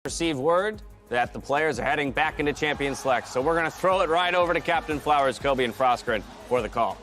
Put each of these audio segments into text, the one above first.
received word that the players are heading back into Champion Select. So we're going to throw it right over to Captain Flowers, Kobe, and Frostgren for the call.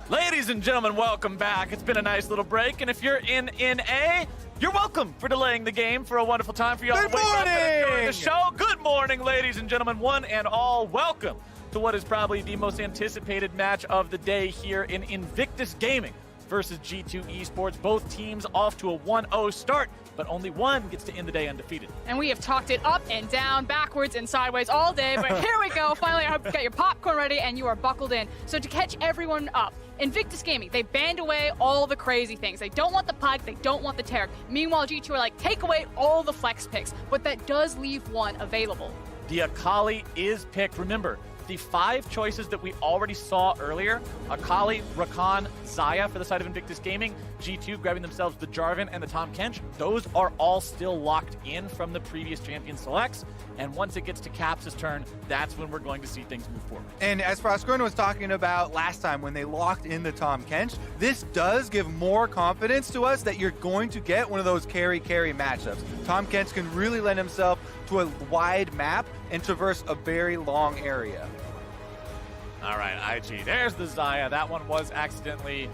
Ladies and gentlemen, welcome back. It's been a nice little break, and if you're in NA, you're welcome for delaying the game for a wonderful time for y'all to wake up and enjoy the show. Good morning, ladies and gentlemen, one and all. Welcome to what is probably the most anticipated match of the day here in Invictus Gaming versus G2 Esports. Both teams off to a 1-0 start, but only one gets to end the day undefeated. And we have talked it up and down, backwards and sideways all day, but here we go. Finally, I hope you got your popcorn ready and you are buckled in. So to catch everyone up, Invictus Gaming, they banned away all the crazy things. They don't want the Pug, they don't want the Tarek. Meanwhile, G2 are like, take away all the flex picks, but that does leave one available. The Akali is picked. Remember, the 5 choices that we already saw earlier, Akali, Rakan, Xayah for the side of Invictus Gaming, G2 grabbing themselves the Jarvan and the Tahm Kench, those are all still locked in from the previous champion selects, and once it gets to Caps' turn, that's when we're going to see things move forward. And as Frostgren was talking about last time when they locked in the Tahm Kench, this does give more confidence to us that you're going to get one of those carry-carry matchups. Tahm Kench can really lend himself to a wide map and traverse a very long area. All right, IG, there's the Xayah. That one was accidentally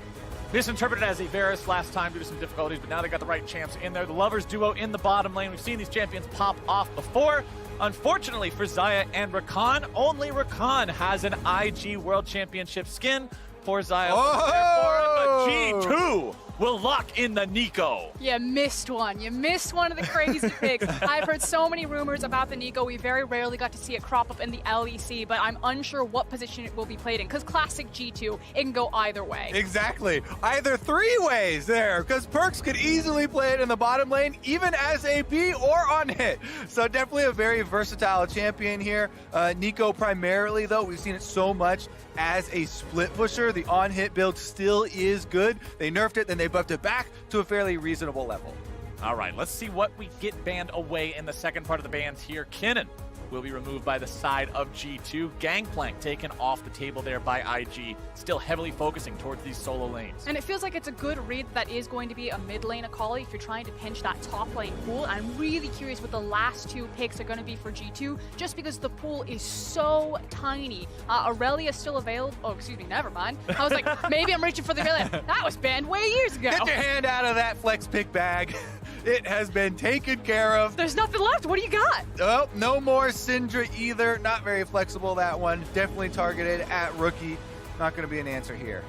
misinterpreted as a Varus last time due to some difficulties, but now they got the right champs in there. The Lovers duo in the bottom lane. We've seen these champions pop off before. Unfortunately for Xayah and Rakan, only Rakan has an IG World Championship skin. Poor Xayah. Oh! Therefore, the G2 will lock in the Nico. You missed one. You missed one of the crazy picks. I've heard so many rumors about the Nico. We very rarely got to see it crop up in the LEC, but I'm unsure what position it will be played in, because classic G2, it can go either way. Exactly. Either 3 ways there, because Perks could easily play it in the bottom lane, even as AP or on hit. So definitely a very versatile champion here. Nico primarily, though, we've seen it so much as a split pusher. The on-hit build still is good. They nerfed it, then they buffed it back to a fairly reasonable level. All right, let's see what we get banned away in the second part of the bans here. Kennen will be removed by the side of G2. Gangplank taken off the table there by IG, still heavily focusing towards these solo lanes. And it feels like it's a good read that is going to be a mid lane Akali if you're trying to pinch that top lane pool. I'm really curious what the last 2 picks are going to be for G2, just because the pool is so tiny. Aurelia still available. Oh, excuse me, never mind. I was like, maybe I'm reaching for the Aurelia. That was banned way years ago. Get your hand out of that flex pick bag. It has been taken care of. There's nothing left. What do you got? Oh, no more Syndra either. Not very flexible, that one. Definitely targeted at Rookie. Not going to be an answer here.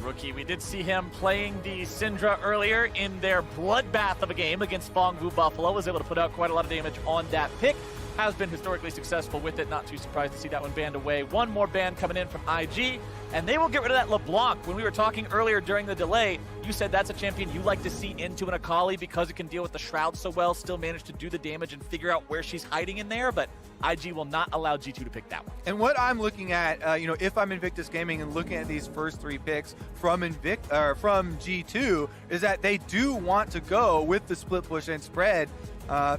Rookie, we did see him playing the Syndra earlier in their bloodbath of a game against Fongvu Buffalo. Was able to put out quite a lot of damage on that pick. Has been historically successful with it. Not too surprised to see that one banned away. One more ban coming in from IG, and they will get rid of that LeBlanc. When we were talking earlier during the delay, you said that's a champion you like to see into an Akali because it can deal with the Shroud so well, still manage to do the damage and figure out where she's hiding in there, but IG will not allow G2 to pick that one. And what I'm looking at, if I'm Invictus Gaming and looking at these first 3 picks from G2, is that they do want to go with the split push and spread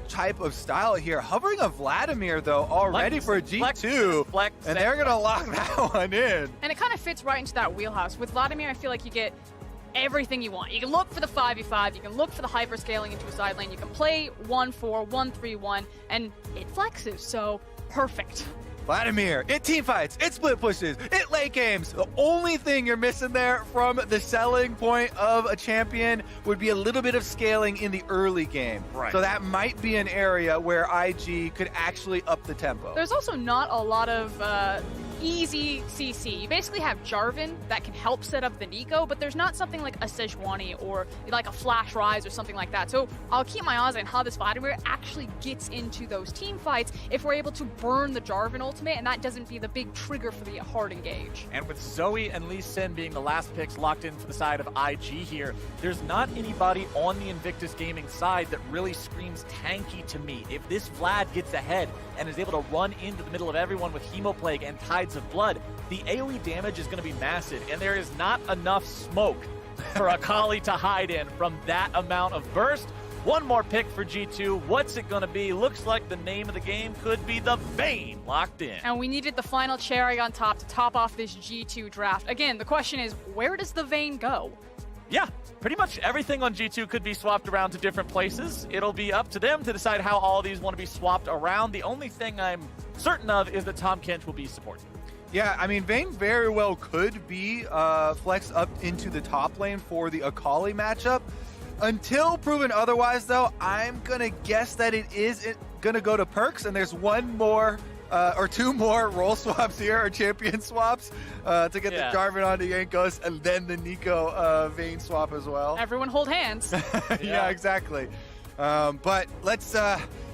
type of style here. Hovering a Vladimir, though, already for G2, and they're going to lock that one in. And it kind of fits right into that wheelhouse. With Vladimir, I feel like you get everything you want. You can look for the 5v5, you can look for the hyper scaling into a side lane, you can play 1-4, 1-3-1, and it flexes, so perfect. Vladimir, it team fights, it split pushes, it late games. The only thing you're missing there from the selling point of a champion would be a little bit of scaling in the early game. Right. So that might be an area where IG could actually up the tempo. There's also not a lot of easy CC. You basically have Jarvan that can help set up the Nico, but there's not something like a Sejuani or like a Flash Rise or something like that. So I'll keep my eyes on how this Vladimir actually gets into those team fights if we're able to burn the Jarvan ultimate and that doesn't be the big trigger for the hard engage. And with Zoe and Lee Sin being the last picks locked in for the side of IG here, there's not anybody on the Invictus Gaming side that really screams tanky to me. If this Vlad gets ahead and is able to run into the middle of everyone with Hemoplague and Tides of Blood, the AoE damage is going to be massive, and there is not enough smoke for Akali to hide in from that amount of burst. One more pick for G2. What's it going to be? Looks like the name of the game could be the Vayne locked in. And we needed the final cherry on top to top off this G2 draft. Again, the question is, where does the Vayne go? Yeah, pretty much everything on G2 could be swapped around to different places. It'll be up to them to decide how all these want to be swapped around. The only thing I'm certain of is that Tom Kench will be supported. Yeah, I mean, Vayne very well could be flexed up into the top lane for the Akali matchup. Until proven otherwise, though, I'm going to guess that it is going to go to Perks, and there's one more or two more role swaps here, or champion swaps, to get the Jarvan onto Jankos, and then the Nico Vayne swap as well. Everyone hold hands. Yeah, exactly. But let's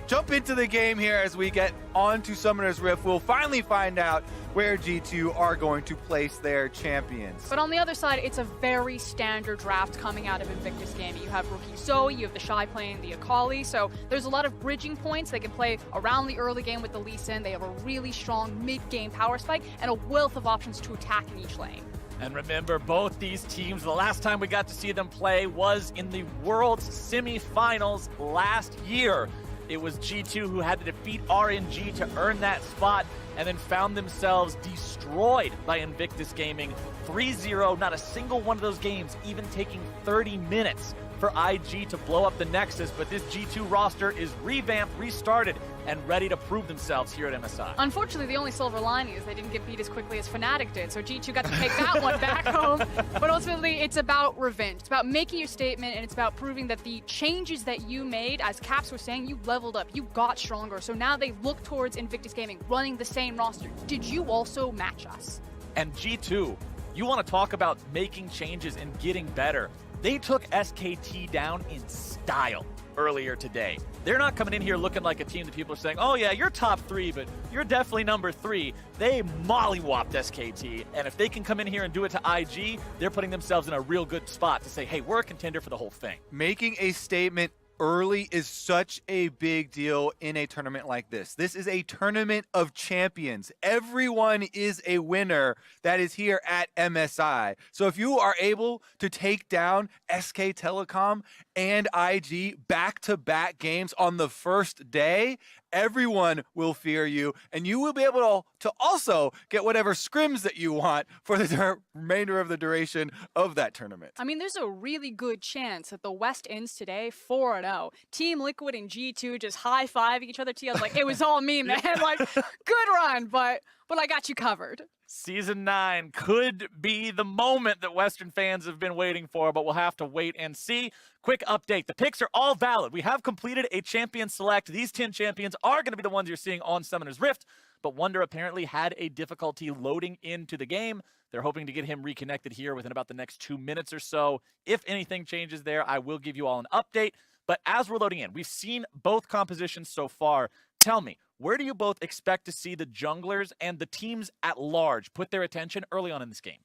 jump into the game here as we get on to Summoner's Rift. We'll finally find out where G2 are going to place their champions. But on the other side, it's a very standard draft coming out of Invictus Gaming. You have rookie Zoe, you have the Shy playing the Akali, so there's a lot of bridging points. They can play around the early game with the Lee Sin. They have a really strong mid-game power spike and a wealth of options to attack in each lane. And remember, both these teams, the last time we got to see them play was in the World's semifinals last year. It was G2 who had to defeat RNG to earn that spot, and then found themselves destroyed by Invictus Gaming 3-0. Not a single one of those games even taking 30 minutes for IG to blow up the Nexus, but this G2 roster is revamped, restarted, and ready to prove themselves here at MSI. Unfortunately, the only silver lining is they didn't get beat as quickly as Fnatic did, so G2 got to take that one back home. But ultimately, it's about revenge. It's about making your statement, and it's about proving that the changes that you made, as Caps was saying, you leveled up, you got stronger. So now they look towards Invictus Gaming, running the same roster. Did you also match us? And G2, you want to talk about making changes and getting better. They took SKT down in style earlier today. They're not coming in here looking like a team that people are saying, oh yeah, you're top 3, but you're definitely number 3. They mollywopped SKT, and if they can come in here and do it to IG, they're putting themselves in a real good spot to say, hey, we're a contender for the whole thing. Making a statement early is such a big deal in a tournament like this. This is a tournament of champions. Everyone is a winner that is here at MSI. So if you are able to take down SK Telecom and IG back-to-back games on the first day, everyone will fear you, and you will be able to also get whatever scrims that you want for the remainder of the duration of that tournament. I mean, there's a really good chance that the West ends today 4-0. Team Liquid and G2 just high-fiving each other. T, I was like, it was all me, man. Like, good run, but I got you covered. Season 9 could be the moment that Western fans have been waiting for, but we'll have to wait and see. Quick update. The picks are all valid. We have completed a champion select. These 10 champions are going to be the ones you're seeing on Summoner's Rift, but Wonder apparently had a difficulty loading into the game. They're hoping to get him reconnected here within about the next 2 minutes or so. If anything changes there, I will give you all an update. But as we're loading in, we've seen both compositions so far. Tell me, where do you both expect to see the junglers and the teams at large put their attention early on in this game?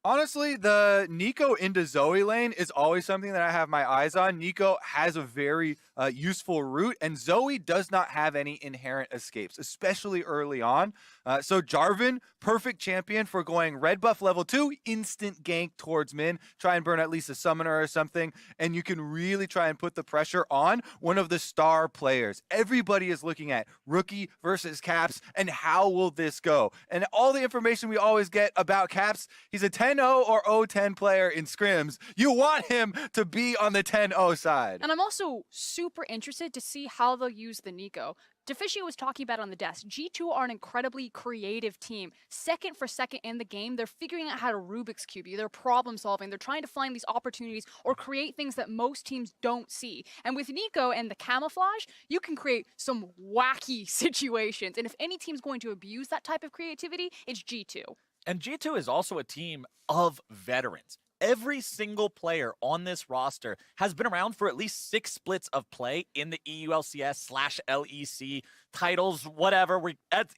Honestly, the Nico into Zoe lane is always something that I have my eyes on. Nico has a very useful route, and Zoe does not have any inherent escapes, especially early on. So Jarvan, perfect champion for going red buff level 2, instant gank towards min, try and burn at least a summoner or something, and you can really try and put the pressure on one of the star players. Everybody is looking at rookie versus Caps, and how will this go? And all the information we always get about Caps, he's a 10-0 or 0-10 player in scrims. You want him to be on the 10-0 side. And I'm also super interested to see how they'll use the Nico. Deficio was talking about on the desk. G2 are an incredibly creative team. Second for second in the game, they're figuring out how to Rubik's Cube you. They're problem solving. They're trying to find these opportunities or create things that most teams don't see. And with Nico and the camouflage, you can create some wacky situations. And if any team's going to abuse that type of creativity, it's G2. And G2 is also a team of veterans. Every single player on this roster has been around for at least 6 splits of play in the EULCS/LEC titles, whatever.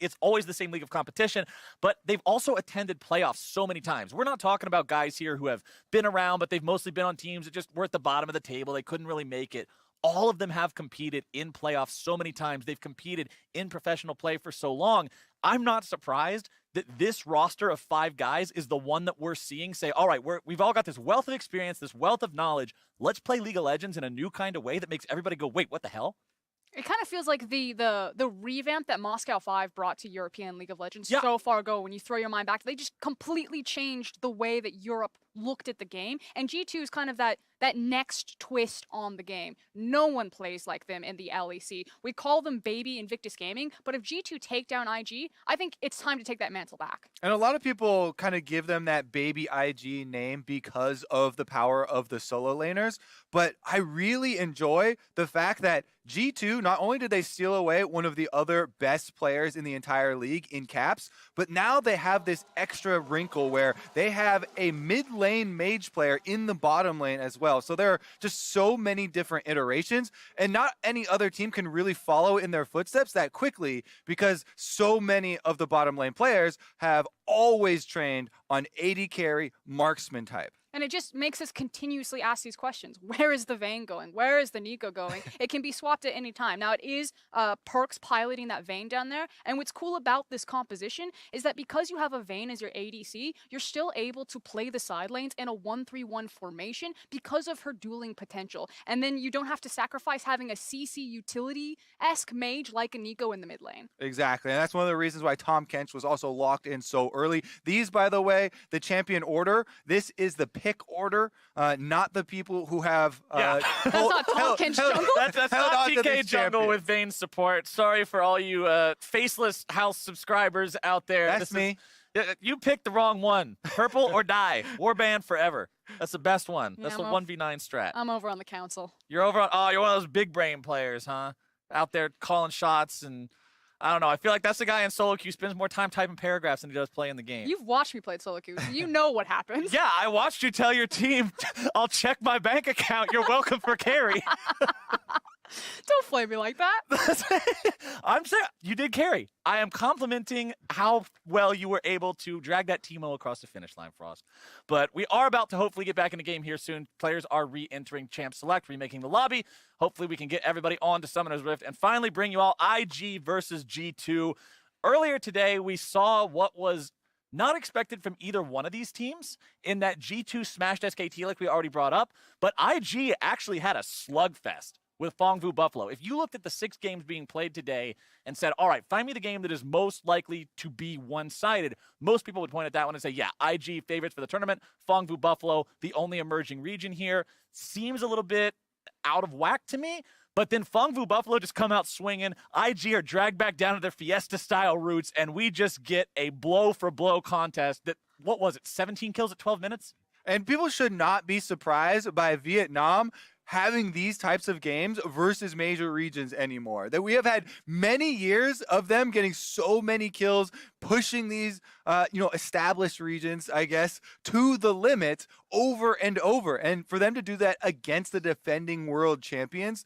It's always the same league of competition, but they've also attended playoffs so many times. We're not talking about guys here who have been around, but they've mostly been on teams that just were at the bottom of the table. They couldn't really make it. All of them have competed in playoffs so many times. They've competed in professional play for so long. I'm not surprised that this roster of 5 guys is the one that we're seeing say, all right, we've all got this wealth of experience, this wealth of knowledge. Let's play League of Legends in a new kind of way that makes everybody go, wait, what the hell? It kind of feels like the revamp that Moscow 5 brought to European League of Legends so far ago. When you throw your mind back, they just completely changed the way that Europe looked at the game. And G2 is kind of that next twist on the game. No one plays like them in the LEC. We call them baby Invictus Gaming, but if G2 take down IG, I think it's time to take that mantle back. And a lot of people kind of give them that baby IG name because of the power of the solo laners, but I really enjoy the fact that G2, not only did they steal away one of the other best players in the entire league in Caps, but now they have this extra wrinkle where they have a mid lane mage player in the bottom lane as well. So there are just so many different iterations, and not any other team can really follow in their footsteps that quickly because so many of the bottom lane players have always trained on AD carry marksman type. And it just makes us continuously ask these questions. Where is the Vayne going? Where is the Nico going? It can be swapped at any time. Now, it is Perks piloting that Vayne down there. And what's cool about this composition is that because you have a Vayne as your ADC, you're still able to play the side lanes in a 1-3-1 formation because of her dueling potential. And then you don't have to sacrifice having a CC utility-esque mage like a Nico in the mid lane. Exactly. And that's one of the reasons why Tom Kench was also locked in so early. These, by the way, the champion order, this is the pick order, not the people who have That's not Tom Kench jungle. That's not TK jungle with Vayne support. Sorry for all you faceless house subscribers out there. That's me. You picked the wrong one. Purple or die. Warband forever. That's the best one. Yeah, That's the 1v9 strat. I'm over on the council. You're over on, oh, you're one of those big brain players, huh? Out there calling shots and I don't know. I feel like that's the guy in solo queue spends more time typing paragraphs than he does playing the game. You've watched me play solo queue, so you know what happens. Yeah, I watched you tell your team, I'll check my bank account. You're welcome for carry. Don't flame me like that. I'm saying you did carry. I am complimenting how well you were able to drag that Teemo across the finish line, Frost. But we are about to hopefully get back in the game here soon. Players are re-entering Champ Select, remaking the lobby. Hopefully we can get everybody on to Summoner's Rift and finally bring you all IG versus G2. Earlier today, we saw what was not expected from either one of these teams in that G2 smashed SKT like we already brought up, but IG actually had a slugfest with Fongvu Buffalo. If you looked at the 6 games being played today and said, all right, find me the game that is most likely to be one-sided, most people would point at that one and say, yeah, IG favorites for the tournament, Fongvu Buffalo, the only emerging region here. Seems a little bit out of whack to me, but then Fongvu Buffalo just come out swinging. IG are dragged back down to their Fiesta-style roots, and we just get a blow-for-blow contest that, what was it, 17 kills at 12 minutes? And people should not be surprised by Vietnam having these types of games versus major regions anymore. That we have had many years of them getting so many kills, pushing these, established regions, I guess, to the limit over and over. And for them to do that against the defending world champions,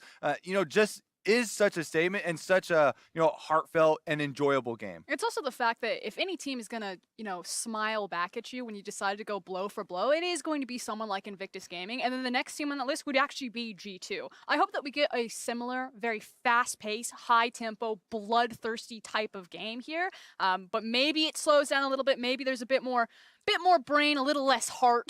just is such a statement and such a, heartfelt and enjoyable game. It's also the fact that if any team is going to, smile back at you when you decide to go blow for blow, it is going to be someone like Invictus Gaming. And then the next team on that list would actually be G2. I hope that we get a similar, very fast-paced, high-tempo, bloodthirsty type of game here. But maybe it slows down a little bit. Maybe there's a bit more brain, a little less heart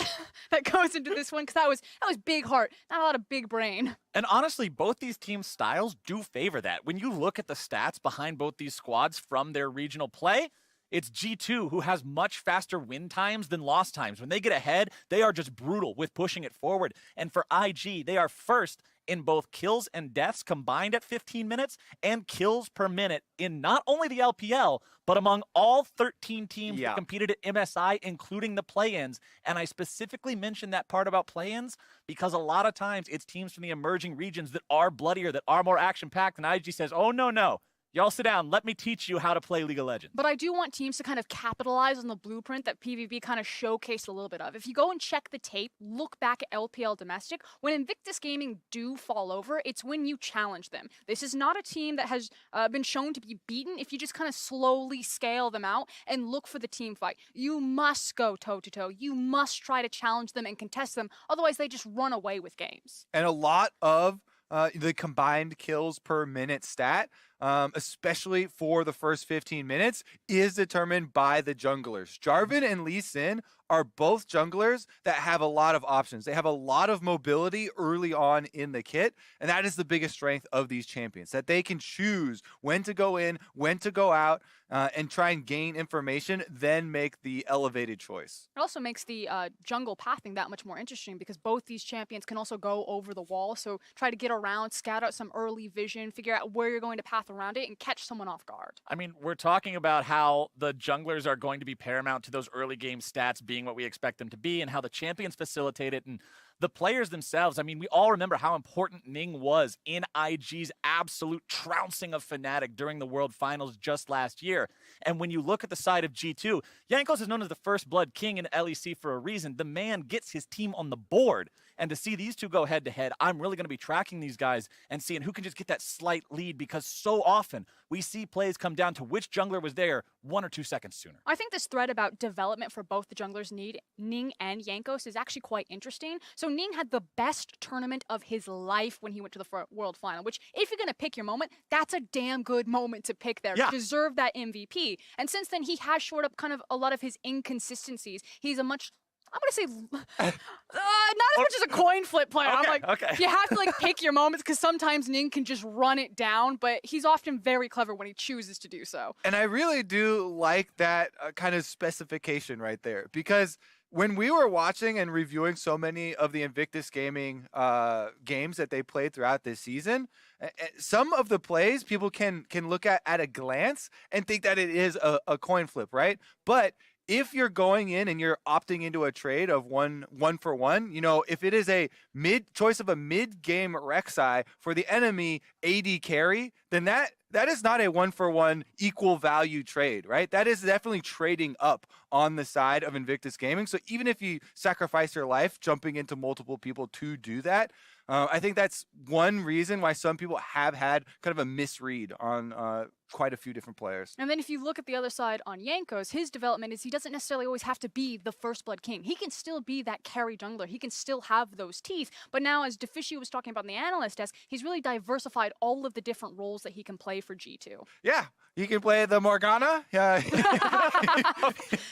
that goes into this one, because that was big heart, not a lot of big brain. And honestly, both these teams' styles do favor that. When you look at the stats behind both these squads from their regional play, it's G2 who has much faster win times than loss times. When they get ahead, they are just brutal with pushing it forward. And for IG, they are first in both kills and deaths combined at 15 minutes and kills per minute in not only the LPL, but among all 13 teams that competed at MSI, including the play-ins. And I specifically mentioned that part about play-ins because a lot of times it's teams from the emerging regions that are bloodier, that are more action-packed, and IG says, oh, no. Y'all sit down. Let me teach you how to play League of Legends. But I do want teams to kind of capitalize on the blueprint that PvP kind of showcased a little bit of. If you go and check the tape, look back at LPL Domestic, when Invictus Gaming do fall over, it's when you challenge them. This is not a team that has been shown to be beaten if you just kind of slowly scale them out and look for the team fight. You must go toe-to-toe. You must try to challenge them and contest them. Otherwise, they just run away with games. And a lot of the combined kills per minute stat especially for the first 15 minutes, is determined by the junglers. Jarvan and Lee Sin are both junglers that have a lot of options. They have a lot of mobility early on in the kit, and that is the biggest strength of these champions, that they can choose when to go in, when to go out, and try and gain information, then make the elevated choice. It also makes the jungle pathing that much more interesting because both these champions can also go over the wall, so try to get around, scout out some early vision, figure out where you're going to path around it, and catch someone off guard. I mean, we're talking about how the junglers are going to be paramount to those early game stats being what we expect them to be and how the champions facilitate it, and the players themselves. I mean, we all remember how important Ning was in IG's absolute trouncing of Fnatic during the World Finals just last year. And when you look at the side of G2, Jankos is known as the first blood king in LEC for a reason. The man gets his team on the board. And to see these two go head-to-head, I'm really going to be tracking these guys and seeing who can just get that slight lead, because so often we see plays come down to which jungler was there 1 or 2 seconds sooner. I think this thread about development for both the junglers Ning and Jankos is actually quite interesting. So Ning had the best tournament of his life when he went to the World Final, which if you're going to pick your moment, that's a damn good moment to pick there. Yeah. Deserve that MVP. And since then, he has shored up kind of a lot of his inconsistencies. He's a much... I'm going to say, not as much as a coin flip player. Okay, I'm like, okay. you have to like pick your moments because sometimes Ning can just run it down, but he's often very clever when he chooses to do so. And I really do like that kind of specification right there, because when we were watching and reviewing so many of the Invictus Gaming games that they played throughout this season, some of the plays people can look at a glance and think that it is a coin flip, right? But if you're going in and you're opting into a trade of one for one, you know, if it is a choice of a mid-game Rek'Sai for the enemy AD carry, then that is not a 1-for-1 equal value trade, right? That is definitely trading up on the side of Invictus Gaming. So even if you sacrifice your life jumping into multiple people to do that, I think that's one reason why some people have had kind of a misread on quite a few different players. And then if you look at the other side on Jankos, his development is he doesn't necessarily always have to be the first blood king. He can still be that carry jungler. He can still have those teeth. But now, as Defici was talking about in the analyst desk, he's really diversified all of the different roles that he can play for G2. Yeah, he can play the Morgana. Yeah,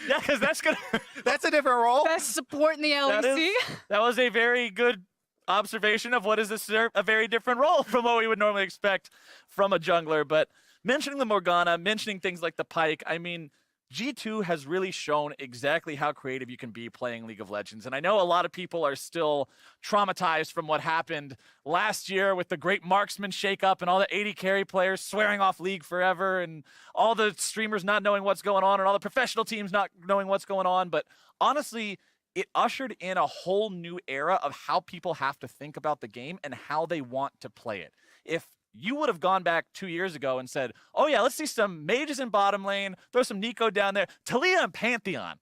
Yeah, because that's a different role. Best support in the LEC. That was a very good observation of what is a very different role from what we would normally expect from a jungler. But mentioning the Morgana, mentioning things like the Pike, I mean, G2 has really shown exactly how creative you can be playing League of Legends. And I know a lot of people are still traumatized from what happened last year with the great marksman shakeup and all the 80 carry players swearing off League forever and all the streamers not knowing what's going on and all the professional teams not knowing what's going on. But honestly, it ushered in a whole new era of how people have to think about the game and how they want to play it. If you would have gone back 2 years ago and said, oh yeah, let's see some mages in bottom lane, throw some Nico down there, Talia and Pantheon,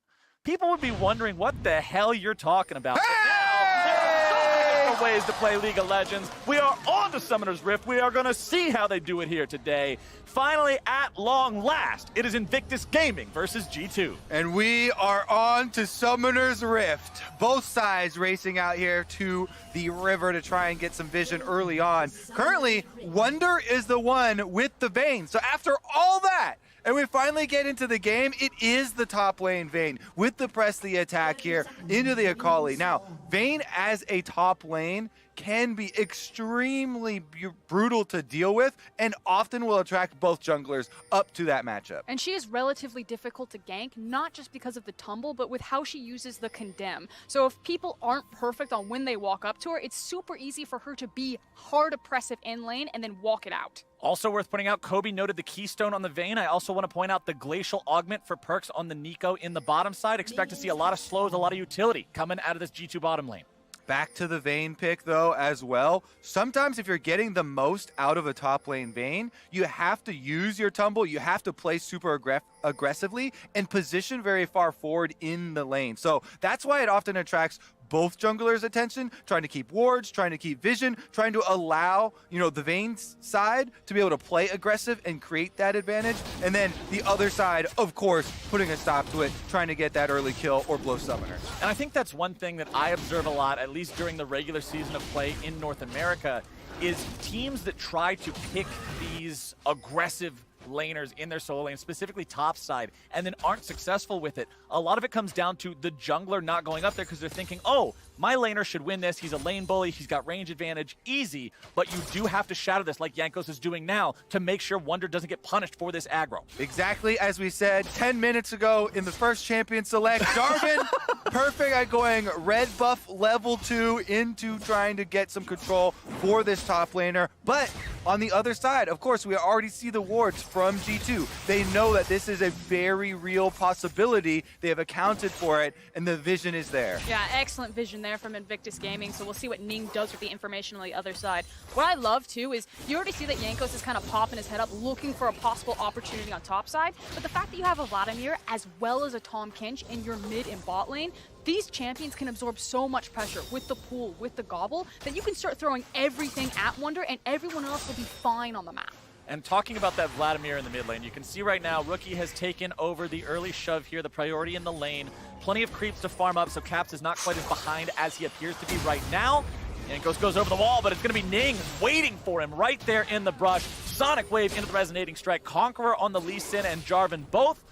people would be wondering what the hell you're talking about. But now, there are so many different ways to play League of Legends. We are on to Summoner's Rift. We are going to see how they do it here today. Finally, at long last, it is Invictus Gaming versus G2. And we are on to Summoner's Rift. Both sides racing out here to the river to try and get some vision early on. Currently, Wonder is the one with the Vayne. So after all that, and we finally get into the game, it is the top lane Vayne with the press the attack here into the Akali. Now, Vayne as a top lane can be extremely brutal to deal with and often will attract both junglers up to that matchup. And she is relatively difficult to gank, not just because of the tumble, but with how she uses the condemn. So if people aren't perfect on when they walk up to her, it's super easy for her to be hard oppressive in lane and then walk it out. Also worth pointing out, Kobe noted the keystone on the Vayne. I also want to point out the glacial augment for perks on the Nico in the bottom side. Expect to see a lot of slows, a lot of utility coming out of this G2 bottom lane. Back to the Vayne pick, though, as well. Sometimes if you're getting the most out of a top lane Vayne, you have to use your tumble. You have to play super aggressively and position very far forward in the lane. So that's why it often attracts both junglers' attention, trying to keep wards, trying to keep vision, trying to allow, the Vayne side to be able to play aggressive and create that advantage. And then the other side, of course, putting a stop to it, trying to get that early kill or blow summoner. And I think that's one thing that I observe a lot, at least during the regular season of play in North America, is teams that try to pick these aggressive laners in their solo lane, specifically top side, and then aren't successful with it. A lot of it comes down to the jungler not going up there because they're thinking, oh, my laner should win this. He's a lane bully. He's got range advantage. Easy. But you do have to shadow this like Jankos is doing now to make sure Wunder doesn't get punished for this aggro. Exactly as we said 10 minutes ago in the first champion select. Jarvan, perfect at going red buff level 2 into trying to get some control for this top laner. But on the other side, of course, we already see the wards from G2. They know that this is a very real possibility. They have accounted for it, and the vision is there. Yeah, excellent vision there from Invictus Gaming, so we'll see what Ning does with the information on the other side. What I love, too, is you already see that Jankos is kind of popping his head up, looking for a possible opportunity on top side, but the fact that you have a Vladimir as well as a Tom Kinch in your mid and bot lane, these champions can absorb so much pressure with the pool, with the gobble, that you can start throwing everything at Wunder, and everyone else will be fine on the map. And talking about that Vladimir in the mid lane, you can see right now, Rookie has taken over the early shove here, the priority in the lane. Plenty of creeps to farm up, so Caps is not quite as behind as he appears to be right now. And goes over the wall, but it's going to be Ning waiting for him right there in the brush. Sonic Wave into the Resonating Strike. Conqueror on the Lee Sin and Jarvan both.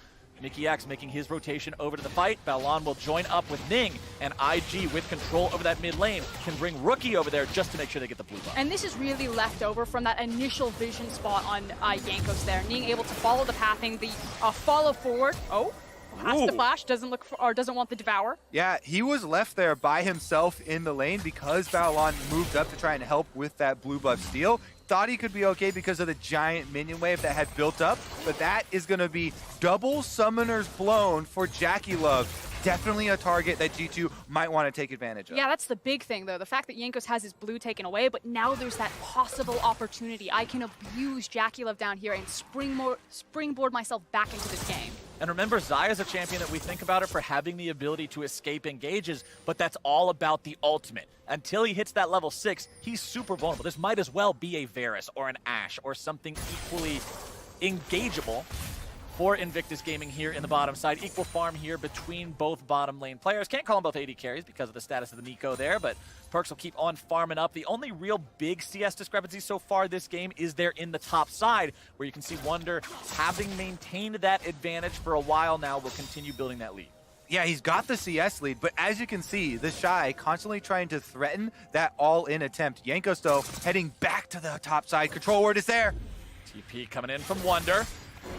Mikyx making his rotation over to the fight. Balon will join up with Ning, and IG with control over that mid lane can bring Rookie over there just to make sure they get the blue buff. And this is really left over from that initial vision spot on Jankos there. Ning able to follow the pathing, the follow forward. Oh, has the flash, doesn't look for, or doesn't want the devour. Yeah, he was left there by himself in the lane because Balon moved up to try and help with that blue buff steal. Thought he could be okay because of the giant minion wave that had built up, but that is going to be double summoners blown for Jackie Love. Definitely a target that G2 might want to take advantage of. Yeah, that's the big thing, though. The fact that Jankos has his blue taken away, but now there's that possible opportunity. I can abuse Jackie Love down here and springboard myself back into this game. And remember, Xayah's a champion that we think about it for having the ability to escape engages, but that's all about the ultimate. Until he hits that level 6, he's super vulnerable. This might as well be a Varus or an Ashe or something equally engageable for Invictus Gaming here in the bottom side. Equal farm here between both bottom lane players. Can't call them both AD carries because of the status of the Nico there, but Perks will keep on farming up. The only real big CS discrepancy so far this game is there in the top side, where you can see Wunder, having maintained that advantage for a while now, will continue building that lead. Yeah, he's got the CS lead, but as you can see, the Shy constantly trying to threaten that all-in attempt. Jankos, though, heading back to the top side. Control word is there. TP coming in from Wunder.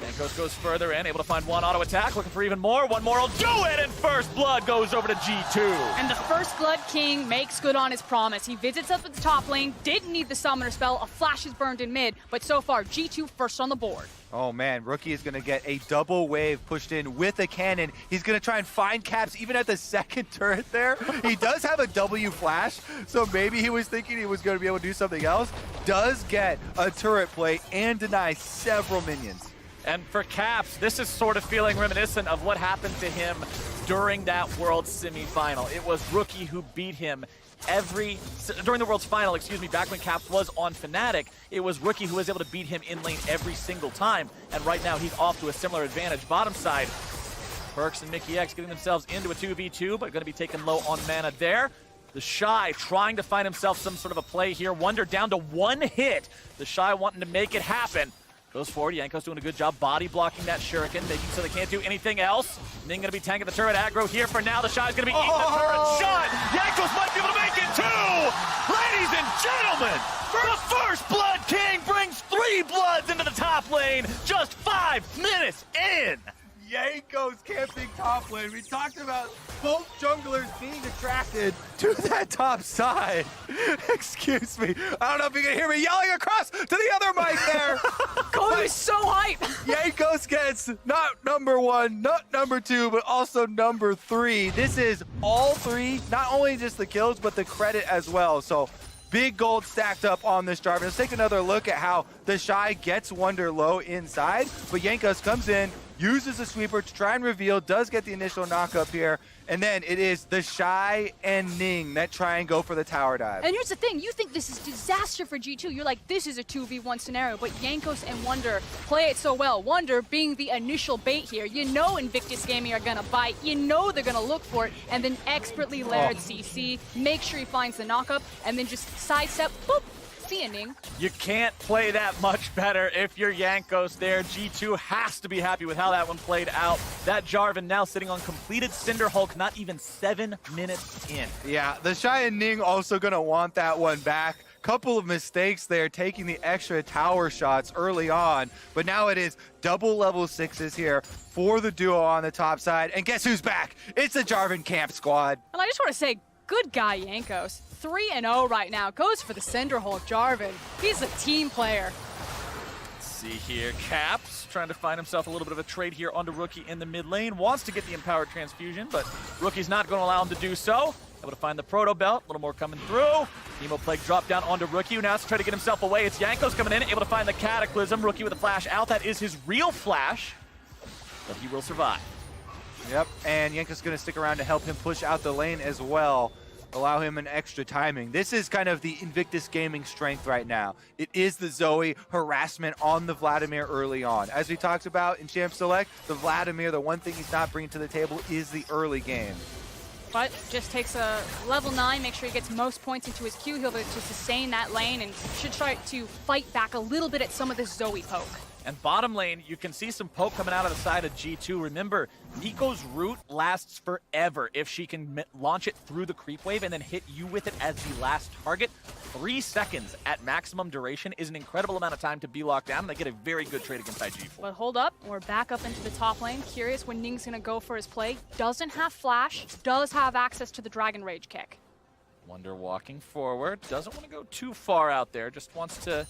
Jankos goes further in, able to find one auto attack, looking for even more. One more will do it, and First Blood goes over to G2. And the First Blood King makes good on his promise. He visits up at the top lane, didn't need the summoner spell, a flash is burned in mid, but so far, G2 first on the board. Oh man, Rookie is going to get a double wave pushed in with a cannon. He's going to try and find Caps even at the second turret there. He does have a W flash, so maybe he was thinking he was going to be able to do something else. Does get a turret play and deny several minions. And for Caps, this is sort of feeling reminiscent of what happened to him during that World semifinal. It was Rookie who beat him during the World's final, back when Caps was on Fnatic, it was Rookie who was able to beat him in lane every single time. And right now, he's off to a similar advantage. Bottom side, Perks and Mikyx getting themselves into a 2v2, but going to be taken low on mana there. The Shy trying to find himself some sort of a play here. Wunder down to one hit. The Shy wanting to make it happen. Goes forward, Jankos doing a good job body blocking that Shuriken, making so they can't do anything else. Ning gonna be tanking the turret aggro here for now. The Shy's gonna be eating the turret shot. Jankos might be able to make it too! Ladies and gentlemen, the First Blood King brings 3 bloods into the top lane just 5 minutes in. Jankos camping top lane. We talked about both junglers being attracted to that top side. Excuse me. I don't know if you can hear me yelling across to the other mic there. Cody is so hype. Jankos gets not number 1, not number 2, but also number 3. This is all 3, not only just the kills, but the credit as well. So big gold stacked up on this Jarvan. Let's take another look at how the Shy gets Wunder low inside, but Jankos comes in, uses the sweeper to try and reveal, does get the initial knock up here, and then it is the Shy and Ning that try and go for the tower dive. And here's the thing, you think this is disaster for G2. You're like, this is a 2v1 scenario, but Jankos and Wunder play it so well. Wunder being the initial bait here. You know Invictus Gaming are gonna bite, you know they're gonna look for it, and then expertly layered CC, make sure he finds the knock up, and then just sidestep, boop, See ya, Ning. You can't play that much better if you're Jankos there. G2 has to be happy with how that one played out. That Jarvan now sitting on completed Cinder Hulk, not even 7 minutes in. Yeah, the Shy and Ning also going to want that one back. Couple of mistakes there, taking the extra tower shots early on, but now it is double level 6s here for the duo on the top side. And guess who's back? It's the Jarvan camp squad. And I just want to say, good guy, Jankos. 3-0 right now. Goes for the Cinderhulk Jarvan. He's a team player. Let's see here, Caps trying to find himself a little bit of a trade here onto Rookie in the mid lane. Wants to get the Empowered Transfusion, but Rookie's not going to allow him to do so. Able to find the Proto Belt, a little more coming through. Emo Plague drop down onto Rookie, who now has to try to get himself away. It's Jankos coming in, able to find the Cataclysm. Rookie with a flash out. That is his real flash, but he will survive. Yep, and Jankos is going to stick around to help him push out the lane as well. Allow him an extra timing. This is kind of the Invictus Gaming strength right now. It is the Zoe harassment on the Vladimir early on. As we talked about in Champ Select, the Vladimir, the one thing he's not bringing to the table is the early game. But just takes a level 9, make sure he gets most points into his Q. He'll be able to sustain that lane and should try to fight back a little bit at some of this Zoe poke. And bottom lane, you can see some poke coming out of the side of G2. Remember, Nico's root lasts forever if she can launch it through the creep wave and then hit you with it as the last target. 3 seconds at maximum duration is an incredible amount of time to be locked down, and they get a very good trade against IG4. But hold up, we're back up into the top lane. Curious when Ning's gonna go for his play. Doesn't have flash, does have access to the Dragon Rage kick. Wonder walking forward, doesn't want to go too far out there, just wants to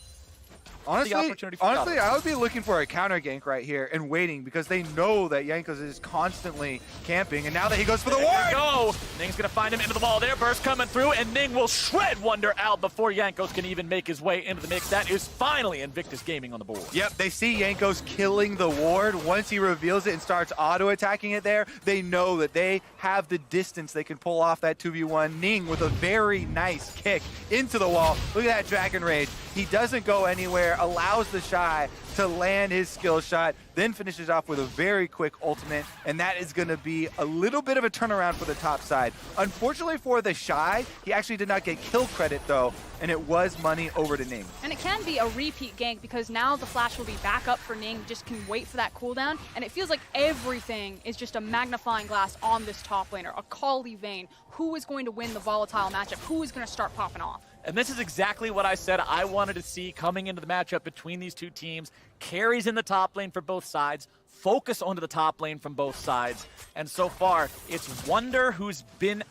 Honestly, honestly, I would be looking for a counter gank right here and waiting because they know that Jankos is constantly camping, and now that he goes for the ward! Go! Ning's gonna find him into the wall there, burst coming through, and Ning will shred Wonder out before Jankos can even make his way into the mix. That is finally Invictus Gaming on the board. Yep, they see Jankos killing the ward. Once he reveals it and starts auto-attacking it there, they know that they have the distance they can pull off that 2v1. Ning with a very nice kick into the wall. Look at that Dragon Rage. He doesn't go anywhere, allows the Shy to land his skill shot, then finishes off with a very quick ultimate, and that is going to be a little bit of a turnaround for the top side. Unfortunately for the Shy, he actually did not get kill credit though, and it was money over to Ning. And it can be a repeat gank because now the flash will be back up for Ning, just can wait for that cooldown, and it feels like everything is just a magnifying glass on this top laner, a Kali Vayne. Who is going to win the volatile matchup? Who is going to start popping off? And this is exactly what I said I wanted to see coming into the matchup between these two teams. Carries in the top lane for both sides, focus onto the top lane from both sides. And so far, it's Wonder who's been,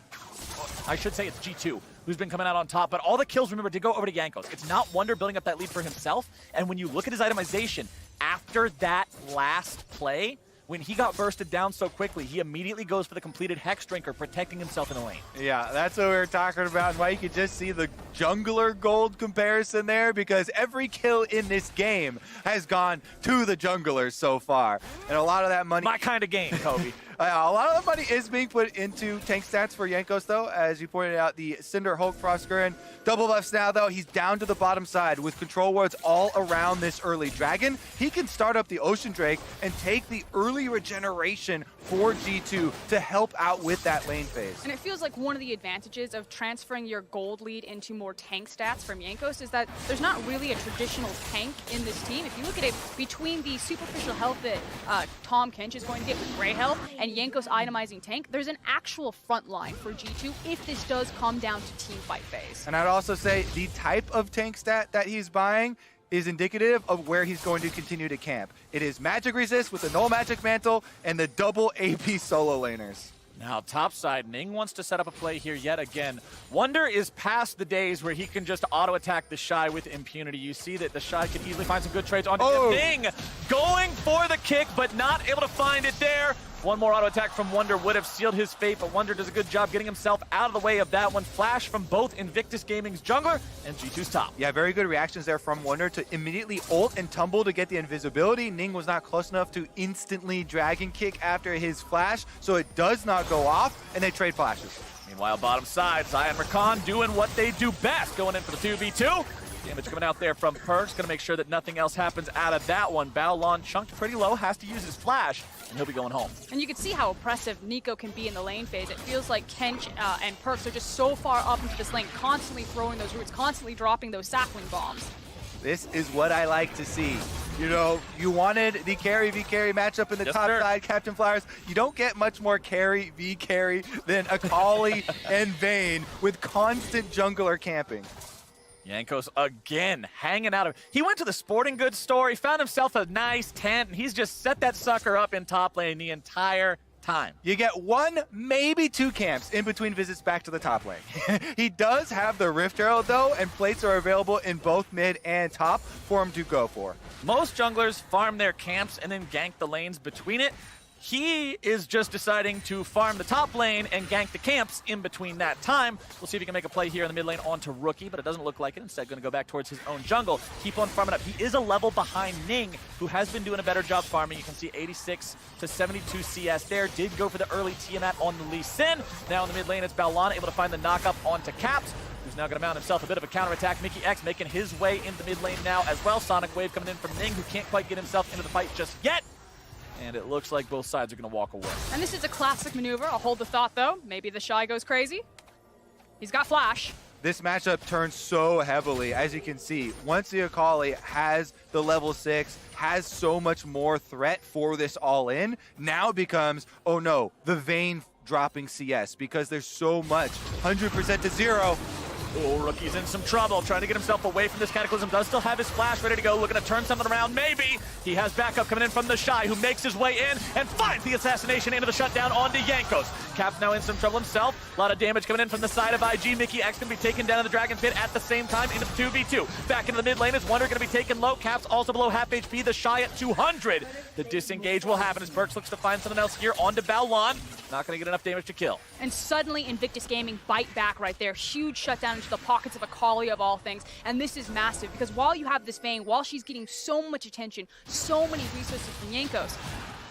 I should say it's G2, who's been coming out on top. But all the kills, remember, did go over to Jankos. It's not Wonder building up that lead for himself. And when you look at his itemization, after that last play, when he got bursted down so quickly, he immediately goes for the completed Hex Drinker, protecting himself in the lane. Yeah, that's what we were talking about, and why you could just see the jungler gold comparison there, because every kill in this game has gone to the junglers so far. And a lot of that money... My kind of game, Kobe. A lot of the money is being put into tank stats for Jankos, though. As you pointed out, the Cinder Hulk Frostgurn. Double buffs now, though. He's down to the bottom side with control wards all around this early dragon. He can start up the Ocean Drake and take the early regeneration for G2 to help out with that lane phase. And it feels like one of the advantages of transferring your gold lead into more tank stats from Jankos is that there's not really a traditional tank in this team. If you look at it, between the superficial health that Tom Kench is going to get with Grey Health and Jankos itemizing tank, there's an actual front line for G2 if this does come down to team fight phase. And I'd also say the type of tank stat that he's buying is indicative of where he's going to continue to camp. It is magic resist with the null magic mantle and the double AP solo laners. Now, topside, Ning wants to set up a play here yet again. Wonder is past the days where he can just auto-attack the Shy with impunity. You see that the Shy can easily find some good trades onto Ning. Going for the kick, but not able to find it there. One more auto attack from Wonder would have sealed his fate, but Wonder does a good job getting himself out of the way of that one. Flash from both Invictus Gaming's jungler and G2's top. Yeah, very good reactions there from Wonder to immediately ult and tumble to get the invisibility. Ning was not close enough to instantly dragon kick after his flash, so it does not go off, and they trade flashes. Meanwhile, bottom side, Zaya and Rakan doing what they do best, going in for the 2v2. Damage coming out there from Perks. Going to make sure that nothing else happens out of that one. Baolon chunked pretty low, has to use his flash, and he'll be going home. And you can see how oppressive Nico can be in the lane phase. It feels like Kench and Perks are just so far up into this lane, constantly throwing those roots, constantly dropping those sapling bombs. This is what I like to see. You know, you wanted the carry v carry matchup in the top side, Captain Flowers. You don't get much more carry v carry than Akali and Vayne with constant jungler camping. Jankos again hanging out of. He went to the sporting goods store. He found himself a nice tent, and he's just set that sucker up in top lane the entire time. You get 1, maybe 2 camps in between visits back to the top lane. He does have the Rift Herald though, and plates are available in both mid and top for him to go for. Most junglers farm their camps and then gank the lanes between it. He is just deciding to farm the top lane and gank the camps in between that time. We'll see if he can make a play here in the mid lane onto Rookie, but it doesn't look like it. Instead, going to go back towards his own jungle. Keep on farming up. He is a level behind Ning, who has been doing a better job farming. You can see 86 to 72 CS there. Did go for the early Tiamat on the Lee Sin. Now in the mid lane, it's Baolon able to find the knock-up onto Caps, who's now going to mount himself a bit of a counterattack. Mickey X making his way into the mid lane now as well. Sonic Wave coming in from Ning, who can't quite get himself into the fight just yet. And it looks like both sides are going to walk away. And this is a classic maneuver. I'll hold the thought, though. Maybe the Shy goes crazy. He's got flash. This matchup turns so heavily, as you can see. Once the Akali has the level 6, has so much more threat for this all-in, now it becomes, oh no, the Vayne dropping CS, because there's so much. 100% to 0. Oh, Rookie's in some trouble, trying to get himself away from this Cataclysm. Does still have his flash ready to go, looking to turn something around, maybe. He has backup coming in from the Shy, who makes his way in and finds the assassination into the shutdown onto Jankos. Cap's now in some trouble himself. A lot of damage coming in from the side of IG. Mickey X going to be taken down in the Dragon Pit at the same time into the 2v2. Back into the mid lane is Wonder going to be taken low. Cap's also below half HP. The Shy at 200. The disengage will happen as Perks looks to find something else here onto Baolon. Not going to get enough damage to kill. And suddenly Invictus Gaming bite back right there. Huge shutdown into the pockets of Akali of all things. And this is massive because while you have this Vayne, while she's getting so much attention, so many resources from Jankos,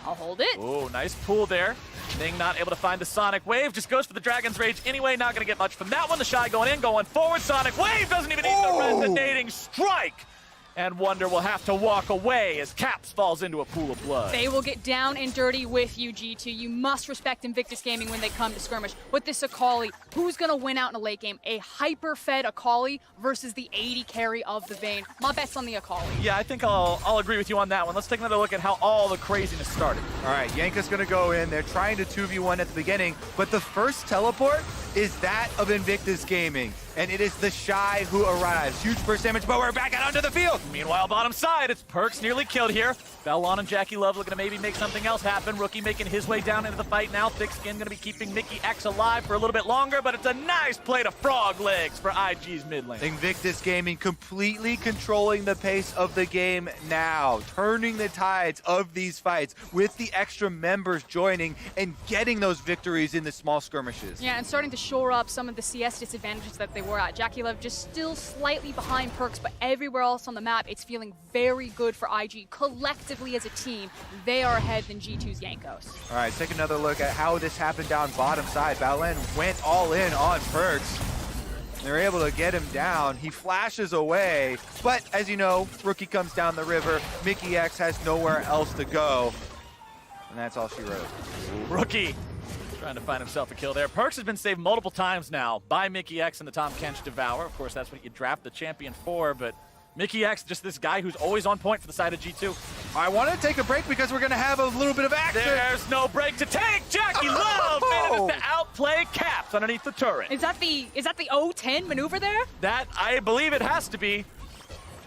I'll hold it. Oh, nice pull there. Ning not able to find the Sonic Wave. Just goes for the Dragon's Rage anyway. Not going to get much from that one. The Shy going in, going forward. Sonic Wave doesn't even need the resonating strike. And Wonder will have to walk away as Caps falls into a pool of blood. They will get down and dirty with you, G2. You must respect Invictus Gaming when they come to skirmish. With this Akali, who's going to win out in a late game? A hyper-fed Akali versus the 80 carry of the Vayne. My bet's on the Akali. Yeah, I think I'll agree with you on that one. Let's take another look at how all the craziness started. All right, Yanka's going to go in. They're trying to 2v1 at the beginning, but the first teleport is that of Invictus Gaming, and it is the Shy who arrives. Huge burst damage, but we're back out onto the field. Meanwhile, bottom side, it's Perks nearly killed here. Baolon and Jackie Love looking to maybe make something else happen. Rookie making his way down into the fight now. Thick Skin going to be keeping Mickey X alive for a little bit longer, but it's a nice play to frog legs for IG's mid lane. Invictus Gaming completely controlling the pace of the game now, turning the tides of these fights with the extra members joining and getting those victories in the small skirmishes. Yeah, and starting to shore up some of the CS disadvantages that they were at. Jackie Love just still slightly behind Perks, but everywhere else on the map, it's feeling very good for IG. Collectively as a team, they are ahead than G2's Jankos. All right, take another look at how this happened down bottom side. Baolon went all in on Perks. They're able to get him down. He flashes away, but as you know, Rookie comes down the river. Mickey X has nowhere else to go, and that's all she wrote. Rookie trying to find himself a kill there. Perks has been saved multiple times now by Mickey X and the Tahm Kench Devour. Of course, that's what you draft the champion for, but Mickey X, just this guy who's always on point for the side of G2. I want to take a break because we're going to have a little bit of action. There's no break to take. Jackie Love manages to outplay Caps underneath the turret. Is that the 0-10 maneuver there? That, I believe it has to be.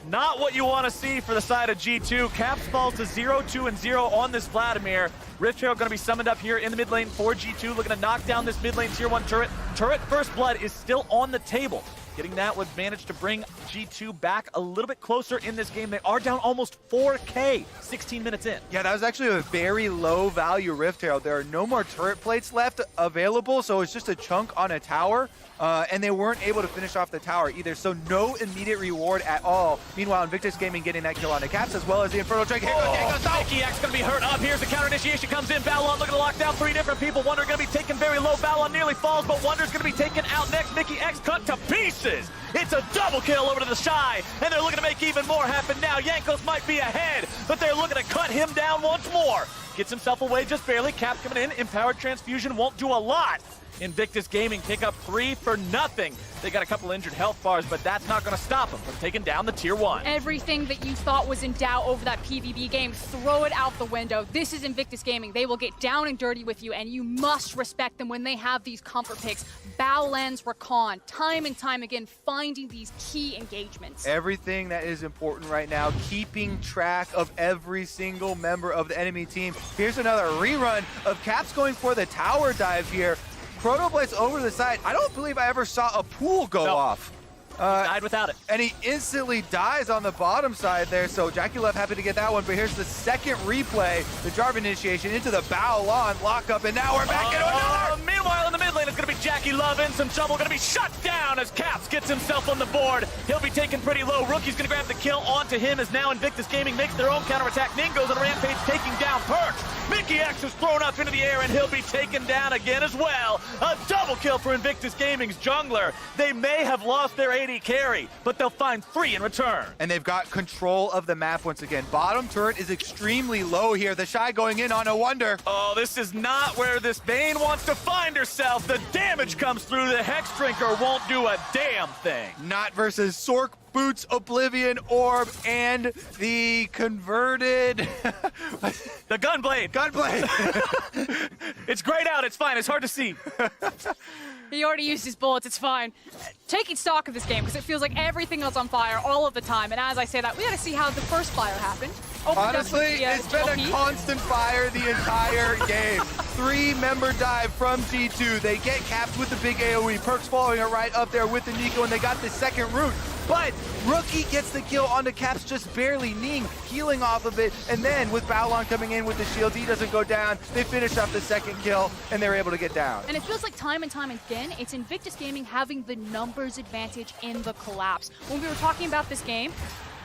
Not what you want to see for the side of G2. Caps falls to 0-2 and 0 on this Vladimir. Rift Trail going to be summoned up here in the mid lane for G2, looking to knock down this mid lane tier 1 turret. Turret First Blood is still on the table. Getting that would manage to bring G2 back a little bit closer in this game. They are down almost 4K 16 minutes in. Yeah, that was actually a very low value Rift Herald. There are no more turret plates left available, so it's just a chunk on a tower. And they weren't able to finish off the tower either, so no immediate reward at all. Meanwhile, Invictus Gaming getting that kill on the Caps as well as the Infernal Drake. Mickey X going to be hurt up. Here's the counter initiation comes in. Baolon looking to lock down 3 different people. Wonder going to be taken very low. Baolon nearly falls, but Wonder's going to be taken out next. Mickey X cut to pieces. misses. It's a double kill over to the Shy, and they're looking to make even more happen now. Jankos might be ahead, but they're looking to cut him down once more. Gets himself away just barely. Cap coming in. Empowered Transfusion won't do a lot. Invictus Gaming pick up 3 for nothing. They got a couple injured health bars, but that's not going to stop them from taking down the Tier 1. Everything that you thought was in doubt over that PvP game, throw it out the window. This is Invictus Gaming. They will get down and dirty with you, and you must respect them when they have these comfort picks. Bow Lens Recon, time and time again, finding these key engagements. Everything that is important right now, keeping track of every single member of the enemy team. Here's another rerun of Caps going for the tower dive here. Chronoblast over to the side. I don't believe I ever saw a pool go off. Died without it. And he instantly dies on the bottom side there, so Jackie Love happy to get that one, but here's the second replay. The Jarvan initiation into the Bow Lawn lockup, and now we're back into another! Meanwhile, in the mid lane, it's going to be Jackie Love in some trouble. Going to be shut down as Caps gets himself on the board. He'll be taken pretty low. Rookie's going to grab the kill onto him as now Invictus Gaming makes their own counterattack. Ning goes on a rampage, taking down Perks. Mickey X is thrown up into the air, and he'll be taken down again as well. A double kill for Invictus Gaming's jungler. They may have lost their AD carry, but they'll find 3 in return. And they've got control of the map once again. Bottom turret is extremely low here. The Shy going in on a wonder. Oh, this is not where this Bane wants to find herself. The damage comes through. The Hex Drinker won't do a damn thing. Not versus Sork Boots, Oblivion Orb, and the converted... The Gunblade. Gunblade. It's grayed out. It's fine. It's hard to see. He already used his bullets, it's fine. Taking stock of this game, because it feels like everything else on fire all of the time, and as I say that, we gotta see how the first fire happened. Honestly, it's been a constant fire the entire game. 3-member dive from G2. They get capped with the big AoE. Perks following it right up there with the Nico, and they got the second root. But Rookie gets the kill onto Caps just barely. Ning healing off of it, and then with Baolon coming in with the shield, he doesn't go down. They finish up the second kill, and they're able to get down. And it feels like time and time again, it's Invictus Gaming having the numbers advantage in the collapse. When we were talking about this game,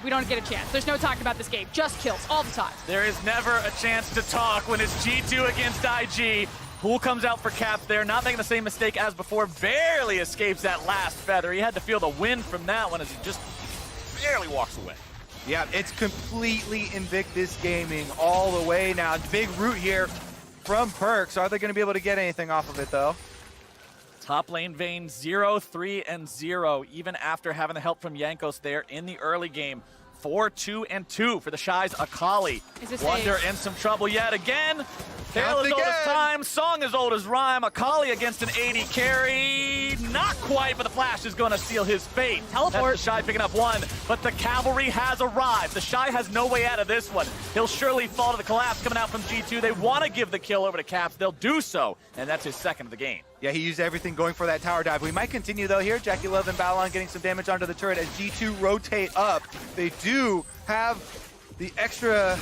we don't get a chance. There's no talking about this game. Just kills all the time. There is never a chance to talk when it's G2 against IG. Pool comes out for Caps there, not making the same mistake as before. Barely escapes that last feather. He had to feel the wind from that one as he just barely walks away. Yeah, it's completely Invictus Gaming all the way now. Big root here from Perks. Are they going to be able to get anything off of it, though? Top lane Vayne 0, 3, and 0, even after having the help from Jankos there in the early game. 4, 2, and 2 for the Shy's Akali. Wonder in some trouble yet again. Tale as old as time, song as old as rhyme. Akali against an AD carry. Not quite, but the Flash is going to seal his fate. Teleport. That's the Shy picking up 1, but the cavalry has arrived. The Shy has no way out of this one. He'll surely fall to the collapse coming out from G2. They want to give the kill over to Caps. They'll do so, and that's his second of the game. Yeah, he used everything going for that tower dive. We might continue, though, here. Jackie Love and Baolon getting some damage onto the turret as G2 rotate up. They do have the extra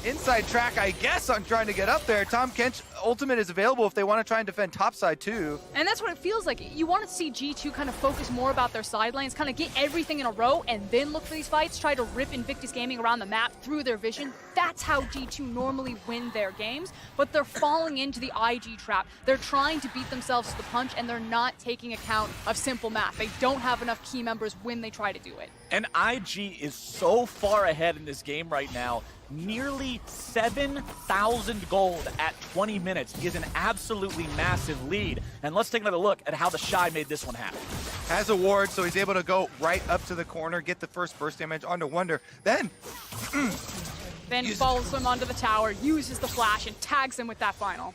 inside track, I guess, on trying to get up there. Tom Kench ultimate is available if they want to try and defend topside, too. And that's what it feels like. You want to see G2 kind of focus more about their side lanes, kind of get everything in a row, and then look for these fights, try to rip Invictus Gaming around the map through their vision. That's how G2 normally win their games, but they're falling into the IG trap. They're trying to beat themselves to the punch, and they're not taking account of simple math. They don't have enough key members when they try to do it. And IG is so far ahead in this game right now. Nearly 7,000 gold at 20 minutes is an absolutely massive lead. And let's take another look at how the Shy made this one happen. Has a ward, so he's able to go right up to the corner, get the first burst damage onto Wonder. Then follows him onto the tower, uses the flash, and tags him with that final.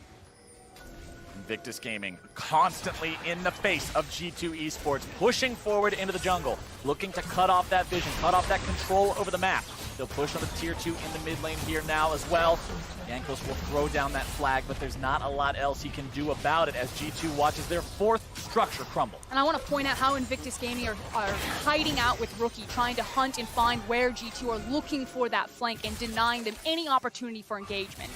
Invictus Gaming constantly in the face of G2 Esports, pushing forward into the jungle, looking to cut off that vision, cut off that control over the map. They'll push on the tier 2 in the mid lane here now as well. Jankos will throw down that flag, but there's not a lot else he can do about it as G2 watches their 4th structure crumble. And I want to point out how Invictus Gaming are hiding out with Rookie, trying to hunt and find where G2 are looking for that flank and denying them any opportunity for engagement.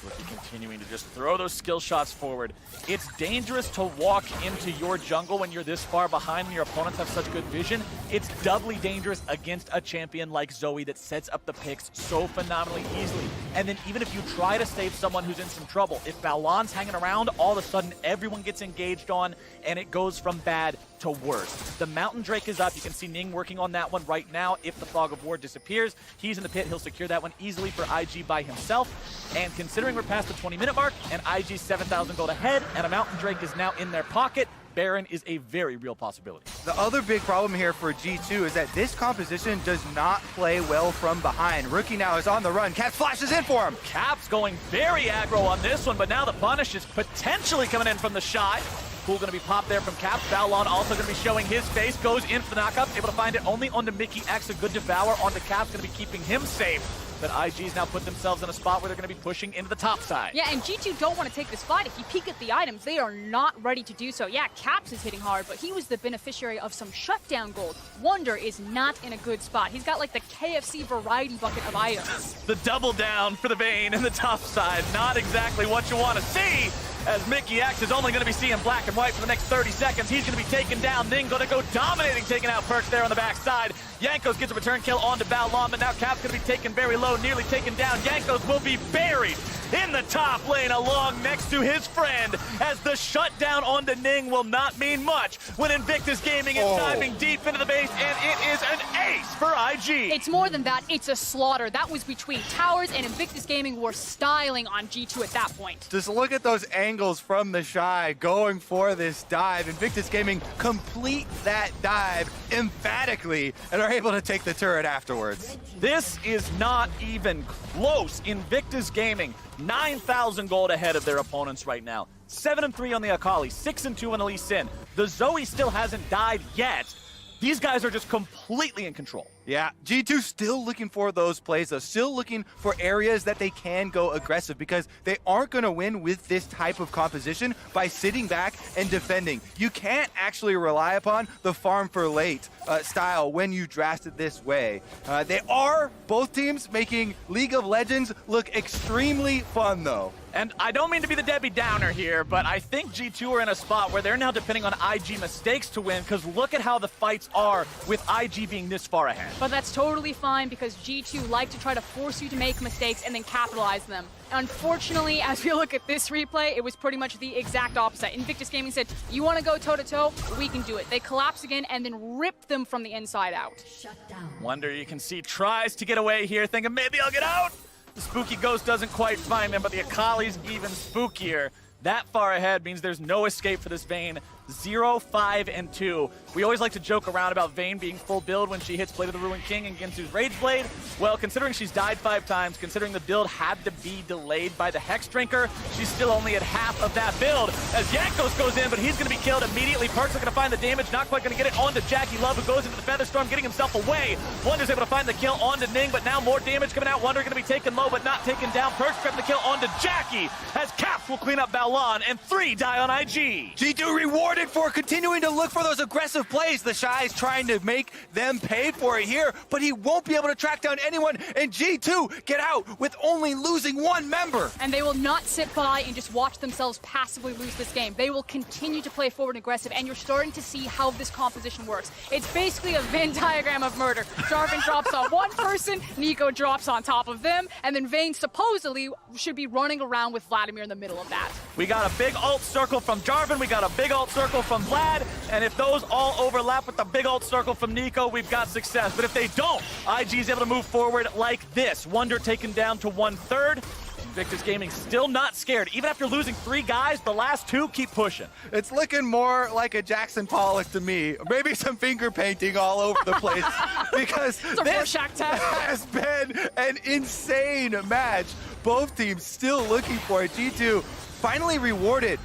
Rookie continuing to just throw those skill shots forward. It's dangerous to walk into your jungle when you're this far behind and your opponents have such good vision. It's doubly dangerous against a champion like Zoe that sets up the picks so phenomenally easily. And then even if you try to save someone who's in some trouble, if Baolon's hanging around, all of a sudden everyone gets engaged on and it goes from bad to worst. The Mountain Drake is up. You can see Ning working on that one right now. If the Fog of War disappears, he's in the pit. He'll secure that one easily for IG by himself. And considering we're past the 20-minute mark and IG's 7,000 gold ahead and a Mountain Drake is now in their pocket, Baron is a very real possibility. The other big problem here for G2 is that this composition does not play well from behind. Rookie now is on the run. Caps flashes in for him. Caps going very aggro on this one, but now the punish is potentially coming in from the Shy. Cool going to be popped there from Caps. Balon also going to be showing his face. Goes in for the knockup. Able to find it only onto Mickey X. A good devour onto Caps. Going to be keeping him safe. But IG's now put themselves in a spot where they're going to be pushing into the top side. Yeah, and G2 don't want to take this fight. If you peek at the items, they are not ready to do so. Yeah, Caps is hitting hard, but he was the beneficiary of some shutdown gold. Wonder is not in a good spot. He's got like the KFC variety bucket of items. The double down for the Vayne in the top side. Not exactly what you want to see, as Mickey X is only going to be seeing black and white for the next 30 seconds. He's going to be taken down. Ning going to go dominating, taking out Perks there on the backside. Yankos gets a return kill onto Balon, but now Cap's going to be taken very low, nearly taken down. Yankos will be buried in the top lane along next to his friend, as the shutdown onto Ning will not mean much when Invictus Gaming is diving deep into the base, and it is an ace for IG. It's more than that, it's a slaughter. That was between Towers and Invictus Gaming were styling on G2 at that point. Just look at those angles from the Shy going for this dive. Invictus Gaming complete that dive emphatically and are able to take the turret afterwards. This is not even close. Invictus Gaming, 9,000 gold ahead of their opponents right now. 7-3 on the Akali, 6-2 on the Lee Sin. The Zoe still hasn't died yet. These guys are just completely in control. Yeah, G2 still looking for those plays, though. Still looking for areas that they can go aggressive, because they aren't going to win with this type of composition by sitting back and defending. You can't actually rely upon the farm for late style when you draft it this way. They are, both teams, making League of Legends look extremely fun, though. And I don't mean to be the Debbie Downer here, but I think G2 are in a spot where they're now depending on IG mistakes to win, because look at how the fights are with IG being this far ahead. But that's totally fine, because G2 like to try to force you to make mistakes and then capitalize them. Unfortunately, as we look at this replay, it was pretty much the exact opposite. Invictus Gaming said, you want to go toe-to-toe? We can do it. They collapse again and then rip them from the inside out. Shut down. Wonder, you can see, tries to get away here, thinking maybe I'll get out. The Spooky Ghost doesn't quite find him, but the Akali's even spookier. That far ahead means there's no escape for this Vayne. 0, 5, and 2. We always like to joke around about Vayne being full build when she hits Blade of the Ruined King and Ginsu's Rage Blade. Well, considering she's died 5 times, considering the build had to be delayed by the Hex Drinker, she's still only at half of that build. As Yankos goes in, but he's going to be killed immediately. Perks are going to find the damage, not quite going to get it onto Jackie Love, who goes into the Featherstorm, getting himself away. Wonder's able to find the kill onto Ning, but now more damage coming out. Wonder going to be taken low, but not taken down. Perks grabbing the kill onto Jackie, as Caps will clean up Balon, and 3 die on IG. G2 rewarded for continuing to look for those aggressive plays. The Shy's trying to make them pay for it here, but he won't be able to track down anyone, and G2 get out with only losing 1 member. And they will not sit by and just watch themselves passively lose this game. They will continue to play forward and aggressive, and you're starting to see how this composition works. It's basically a Venn diagram of murder. Jarvan drops on one person, Nico drops on top of them, and then Vayne supposedly should be running around with Vladimir in the middle of that. We got a big ult circle from Jarvan, we got a big ult circle from Vlad, and if those all overlap with the big ult circle from Nico, we've got success. But if they don't, IG's able to move forward like this. Wonder taken down to 1/3. Invictus Gaming still not scared. Even after losing 3 guys, the last 2 keep pushing. It's looking more like a Jackson Pollock to me. Maybe some finger painting all over the place, because this has been an insane match. Both teams still looking for it. G2 finally rewarded,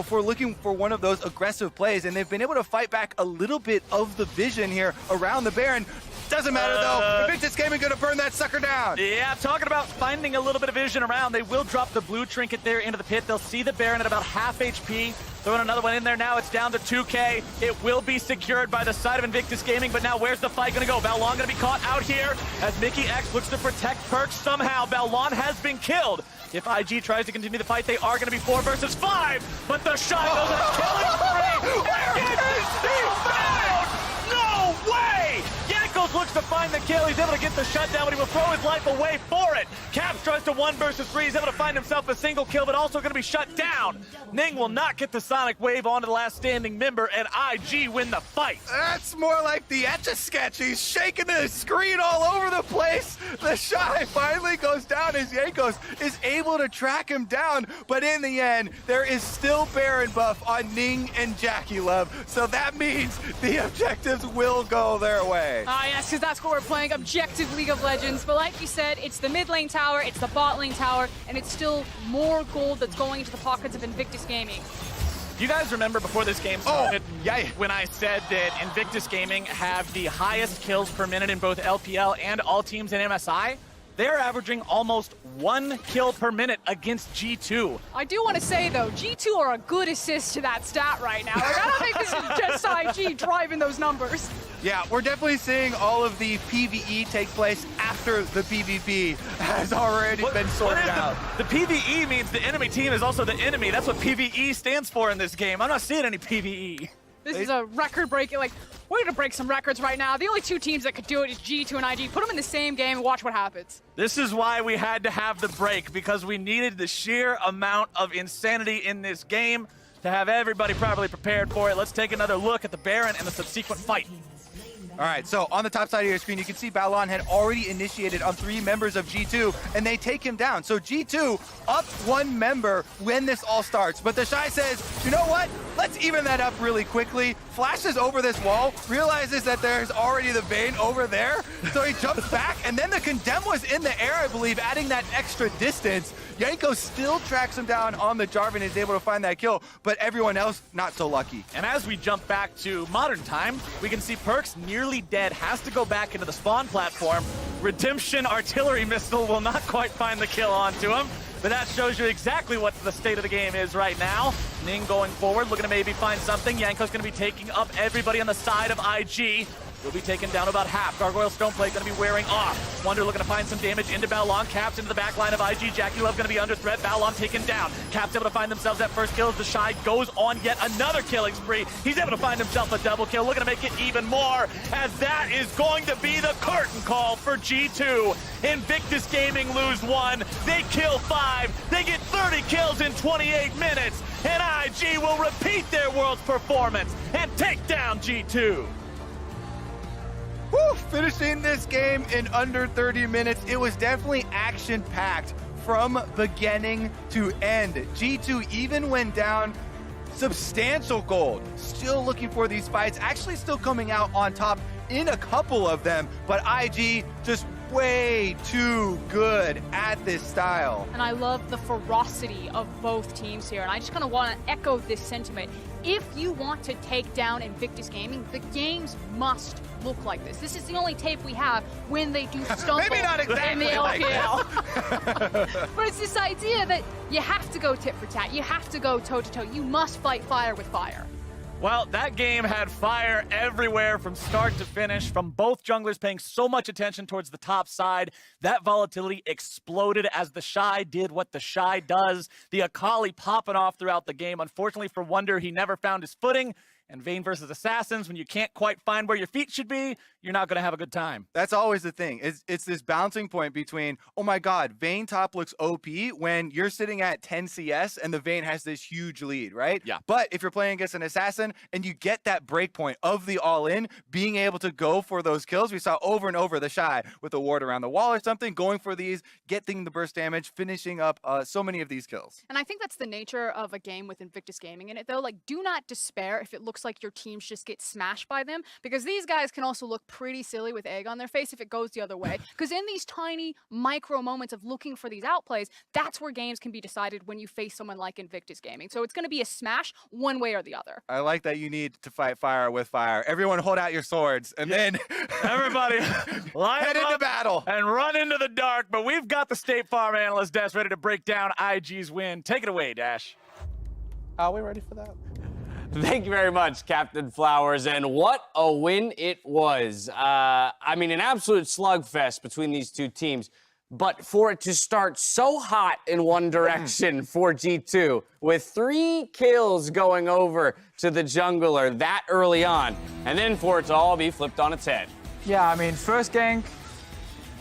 for looking for one of those aggressive plays, and they've been able to fight back a little bit of the vision here around the Baron. Doesn't matter though. Invictus Gaming gonna burn that sucker down. Yeah, talking about finding a little bit of vision around. They will drop the blue trinket there into the pit. They'll see the Baron at about half HP. Throwing another one in there now. It's down to 2K. It will be secured by the side of Invictus Gaming, but now where's the fight gonna go? Balon gonna be caught out here as Mickey X looks to protect Perks somehow. Balon has been killed. If IG tries to continue the fight, they are going to be 4 versus 5, but the shot goes on a killing spree. Where is he found? No way! Yankos looks to find the kill. He's able to get the shutdown, but he will throw his life away for it. Caps tries to 1 versus 3. He's able to find himself a single kill, but also going to be shut down. Ning will not get the Sonic Wave onto the last standing member, and IG win the fight. That's more like the Etch-a-Sketch. He's shaking the screen all over the place. The Shy finally goes down as Jankos is able to track him down, but in the end, there is still Baron buff on Ning and Jackie Love, so that means the objectives will go their way. Ah, yes, because that's what we're playing, objective League of Legends. But like you said, it's the mid lane tower, it's the bot lane tower, and it's still more gold that's going into the pockets of Invictus Gaming. You guys remember before this game started, yeah. when I said that Invictus Gaming have the highest kills per minute in both LPL and all teams in MSI? They're averaging almost 1 kill per minute against G2. I do want to say, though, G2 are a good assist to that stat right now. Like, I don't think this is just IG driving those numbers. Yeah, we're definitely seeing all of the PvE take place after the PvP has already been sorted out. The PvE means the enemy team is also the enemy. That's what PvE stands for in this game. I'm not seeing any PvE. This is a record-breaking, like, we're going to break some records right now. The only 2 teams that could do it is G2 and IG. Put them in the same game and watch what happens. This is why we had to have the break, because we needed the sheer amount of insanity in this game to have everybody properly prepared for it. Let's take another look at the Baron and the subsequent fight. All right, so on the top side of your screen, you can see Balon had already initiated on 3 members of G2, and they take him down. So G2 up 1 member when this all starts. But the Shy says, you know what? Let's even that up really quickly. Flashes over this wall, realizes that there's already the Vayne over there. So he jumps back, and then the Condemn was in the air, I believe, adding that extra distance. Yanko still tracks him down on the Jarvan and is able to find that kill, but everyone else not so lucky. And as we jump back to modern time, we can see Perks nearly dead, has to go back into the spawn platform. Redemption artillery missile will not quite find the kill onto him, but that shows you exactly what the state of the game is right now. Ning going forward, looking to maybe find something. Yanko's going to be taking up everybody on the side of IG. Will be taken down about half. Gargoyle Stoneplate going to be wearing off. Wonder looking to find some damage into Balon. Caps into the back line of IG. Jackie Love going to be under threat. Balon taken down. Caps able to find themselves that first kill as the Shy goes on yet another killing spree. He's able to find himself a double kill. Looking to make it even more, as that is going to be the curtain call for G2. Invictus Gaming lose 1. They kill 5. They get 30 kills in 28 minutes. And IG will repeat their world's performance and take down G2. Woo, finishing this game in under 30 minutes. It was definitely action-packed from beginning to end. G2 even went down substantial gold. Still looking for these fights. Actually still coming out on top in a couple of them. But IG just way too good at this style. And I love the ferocity of both teams here. And I just kind of want to echo this sentiment. If you want to take down Invictus Gaming, the games must look like this. This is the only tape we have when they do stumble Maybe not exactly in the like LPL. But it's this idea that you have to go tit for tat. You have to go toe to toe. You must fight fire with fire. Well, that game had fire everywhere from start to finish, from both junglers paying so much attention towards the top side. That volatility exploded as the Shy did what the Shy does. The Akali popping off throughout the game. Unfortunately for Wonder, he never found his footing. And Vayne versus Assassins, when you can't quite find where your feet should be, you're not going to have a good time. That's always the thing. It's this bouncing point between, oh my God, Vayne top looks OP when you're sitting at 10 CS and the Vayne has this huge lead, right? Yeah. But if you're playing against an Assassin and you get that break point of the all-in, being able to go for those kills, we saw over and over the Shy with a ward around the wall or something, going for these, getting the burst damage, finishing up so many of these kills. And I think that's the nature of a game with Invictus Gaming in it, though. Like, do not despair if it looks like your teams just get smashed by them, because these guys can also look pretty silly with egg on their face if it goes the other way. Because in these tiny micro moments of looking for these outplays, that's where games can be decided when you face someone like Invictus Gaming. So it's going to be a smash one way or the other. I like that you need to fight fire with fire. Everyone hold out your swords and then Everybody line head into battle and run into the dark. But we've got the State Farm analyst Dash ready to break down IG's win. Take it away, Dash. Are we ready for that? Thank you very much, Captain Flowers, and what a win it was. I mean, an absolute slugfest between these two teams, but for it to start so hot in one direction for G2, with 3 kills going over to the jungler that early on, and then for it to all be flipped on its head. Yeah, I mean, first gank,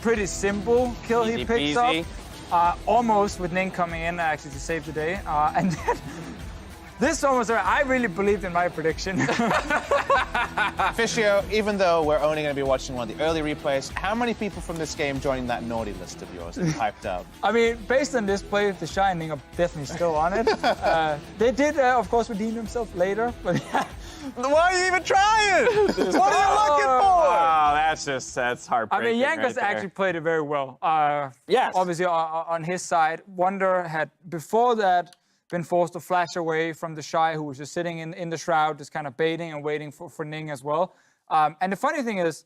pretty simple kill Easy he picks peasy. up. Almost with Ning coming in actually to save the day. And then this one was, I really believed in my prediction. Fisio, even though we're only going to be watching one of the early replays, how many people from this game joining that naughty list of yours and hyped up? I mean, based on this play, the Shining are definitely still on it. They did, of course, redeem themselves later, but Why are you even trying? What are you looking for? Oh, that's I heartbreaking. mean, Jankos right there. actually played it very well. Yes. Obviously, on his side, Wonder had, before that, been forced to flash away from the Shy, who was just sitting in the shroud, just kind of baiting and waiting for Ning as well. And the funny thing is,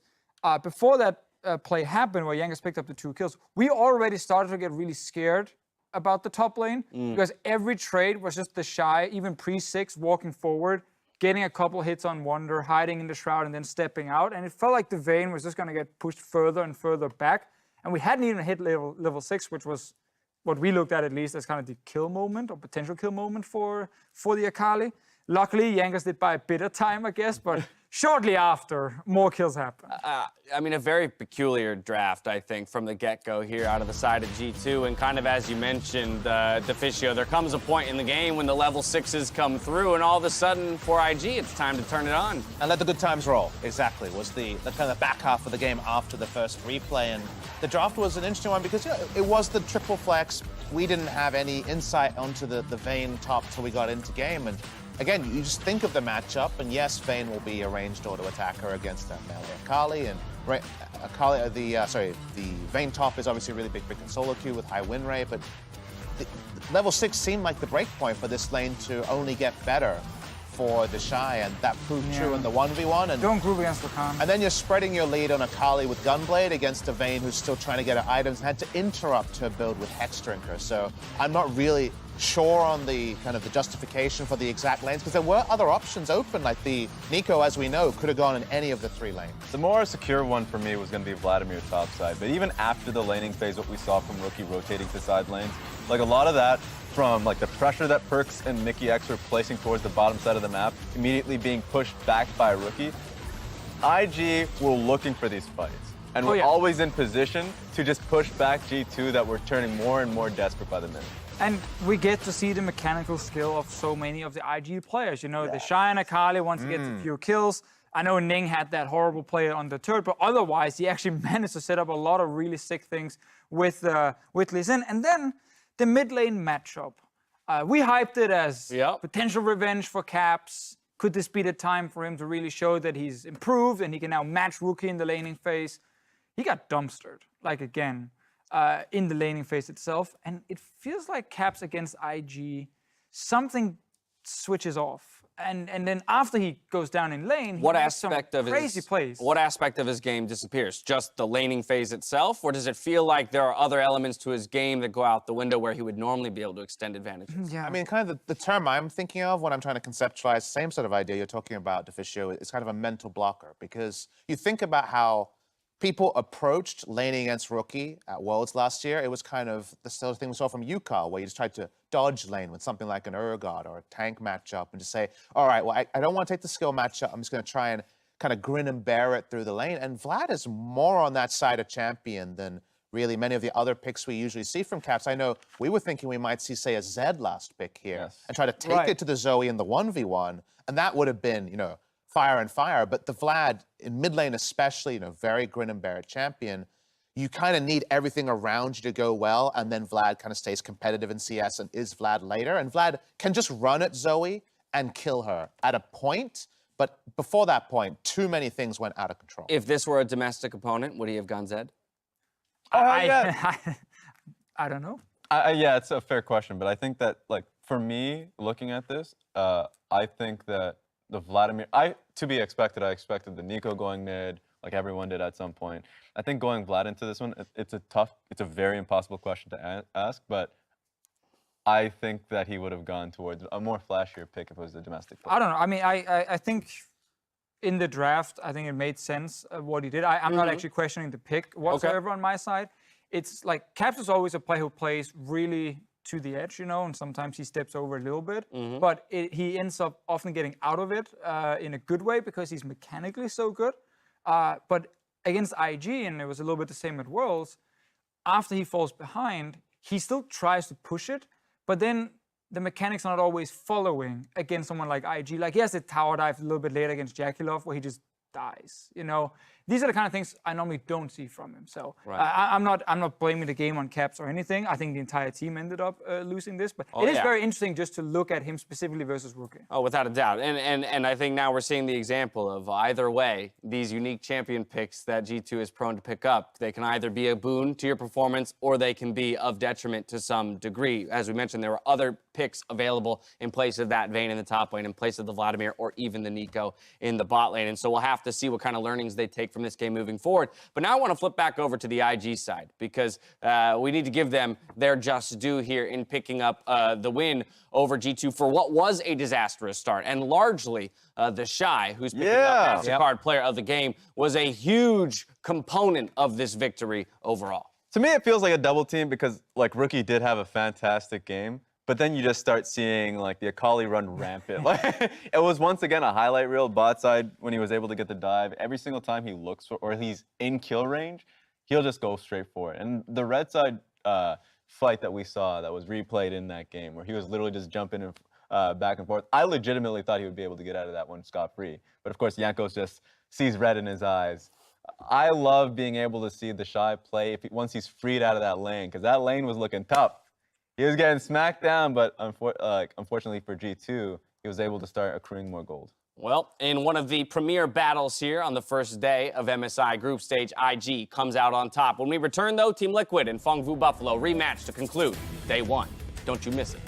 before that play happened, where Jankos picked up the 2 kills, we already started to get really scared about the top lane, because every trade was just the Shy, even pre-6, walking forward, getting a couple hits on Wonder, hiding in the shroud, and then stepping out. And it felt like the Vayne was just going to get pushed further and further back. And we hadn't even hit level 6, which was what we looked at least as kind of the kill moment or potential kill moment for the Akali. Luckily, Jankos did by a bit of time, I guess, but shortly after, more kills happened. I mean, a very peculiar draft, I think, from the get-go here out of the side of G2. And kind of as you mentioned, Deficio, there comes a point in the game when the level 6s come through, and all of a sudden, for IG, it's time to turn it on. And let the good times roll, exactly, was the kind of back half of the game after the first replay. And the draft was an interesting one because it was the triple flex. We didn't have any insight onto the Vayne top till we got into game. And again, you just think of the matchup, and yes, Vayne will be a ranged auto attacker against that melee Akali, and Akali, the Vayne top is obviously a really big in solo queue with high win rate, but the level 6 seemed like the break point for this lane to only get better for the Shy, and that proved true in the 1v1. And Don't group against Rakan. and then you're spreading your lead on Akali with Gunblade against a Vayne who's still trying to get her items and had to interrupt her build with Hex Drinker. So I'm not really sure on the kind of the justification for the exact lanes, because there were other options open, like the Nico, as we know, could have gone in any of the 3 lanes. The more secure one for me was going to be Vladimir topside, but even after the laning phase, what we saw from Rookie rotating to side lanes, like a lot of that from like the pressure that Perks and Mickey X were placing towards the bottom side of the map, immediately being pushed back by Rookie, IG were looking for these fights. And we're always in position to just push back G2 that we're turning more and more desperate by the minute. And we get to see the mechanical skill of so many of the IG players. You know, the Shy and Akali, once he gets a few kills. I know Ning had that horrible play on the turret, but otherwise, he actually managed to set up a lot of really sick things with Lee Sin. And then the mid lane matchup. We hyped it as potential revenge for Caps. Could this be the time for him to really show that he's improved and he can now match Rookie in the laning phase? He got dumpstered, like again. In the laning phase itself, and it feels like Caps against IG, something switches off, and then after he goes down in lane, What he makes aspect some of crazy plays. What aspect of his game disappears? Just the laning phase itself, or does it feel like there are other elements to his game that go out the window where he would normally be able to extend advantages? Yeah, I mean, kind of the term I'm thinking of when I'm trying to conceptualize the same sort of idea you're talking about, Deficio, is kind of a mental blocker, because you think about how people approached laning against Rookie at Worlds last year. It was kind of the sort of thing we saw from UCAL, where you just tried to dodge lane with something like an Urgot or a tank matchup and just say, all right, well, I don't want to take the skill matchup. I'm just going to try and kind of grin and bear it through the lane. And Vlad is more on that side of champion than really many of the other picks we usually see from Caps. I know we were thinking we might see, say, a Zed last pick here and try to take it to the Zoe in the 1v1. And that would have been, you know, fire and fire, but the Vlad in mid lane especially, you know, very grin and bear it champion, you kind of need everything around you to go well, and then Vlad kind of stays competitive in CS and is Vlad later, and Vlad can just run at Zoe and kill her at a point, but before that point, too many things went out of control. If this were a domestic opponent, would he have gone Zed? I don't know. Yeah, it's a fair question, but I think that, like, for me, looking at this, I think that the Vladimir, to be expected, I expected the Nico going mid, like everyone did at some point. I think going Vlad into this one, it's a very impossible question to ask, but I think that he would have gone towards a more flashier pick if it was a domestic play. I don't know. I mean, I think in the draft, I think it made sense what he did. I'm not actually questioning the pick whatsoever on my side. It's like Caps is always a player who plays really to the edge, you know, and sometimes he steps over a little bit, but he ends up often getting out of it in a good way because he's mechanically so good. But against IG, and it was a little bit the same at Worlds, after he falls behind, he still tries to push it, but then the mechanics are not always following against someone like IG. Like, he has a tower dive a little bit later against Jakilov where he just dies, you know? These are the kind of things I normally don't see from him. So I'm not blaming the game on Caps or anything. I think the entire team ended up losing this, but it is very interesting just to look at him specifically versus Rookie. Oh, without a doubt. And I think now we're seeing the example of either way, these unique champion picks that G2 is prone to pick up, they can either be a boon to your performance or they can be of detriment to some degree. As we mentioned, there were other picks available in place of that Vayne in the top lane, in place of the Vladimir, or even the Nico in the bot lane. And so we'll have to see what kind of learnings they take from this game moving forward. But now I want to flip back over to the IG side because we need to give them their just due here in picking up the win over G2 for what was a disastrous start. And largely, the Shy, who's picking up as a card player of the game, was a huge component of this victory overall. To me, it feels like a double team because, like, Rookie did have a fantastic game, but then you just start seeing, like, the Akali run rampant. Like, it was once again a highlight reel bot side when he was able to get the dive. Every single time he looks for, or he's in kill range, he'll just go straight for it. And the red side fight that we saw that was replayed in that game, where he was literally just jumping back and forth, I legitimately thought he would be able to get out of that one scot-free. But of course, Jankos just sees red in his eyes. I love being able to see the Shy play once he's freed out of that lane, because that lane was looking tough. He was getting smacked down, but unfortunately for G2, he was able to start accruing more gold. Well, in one of the premier battles here on the first day of MSI Group Stage, IG comes out on top. When we return, though, Team Liquid and Fong Vu Buffalo rematch to conclude day one. Don't you miss it.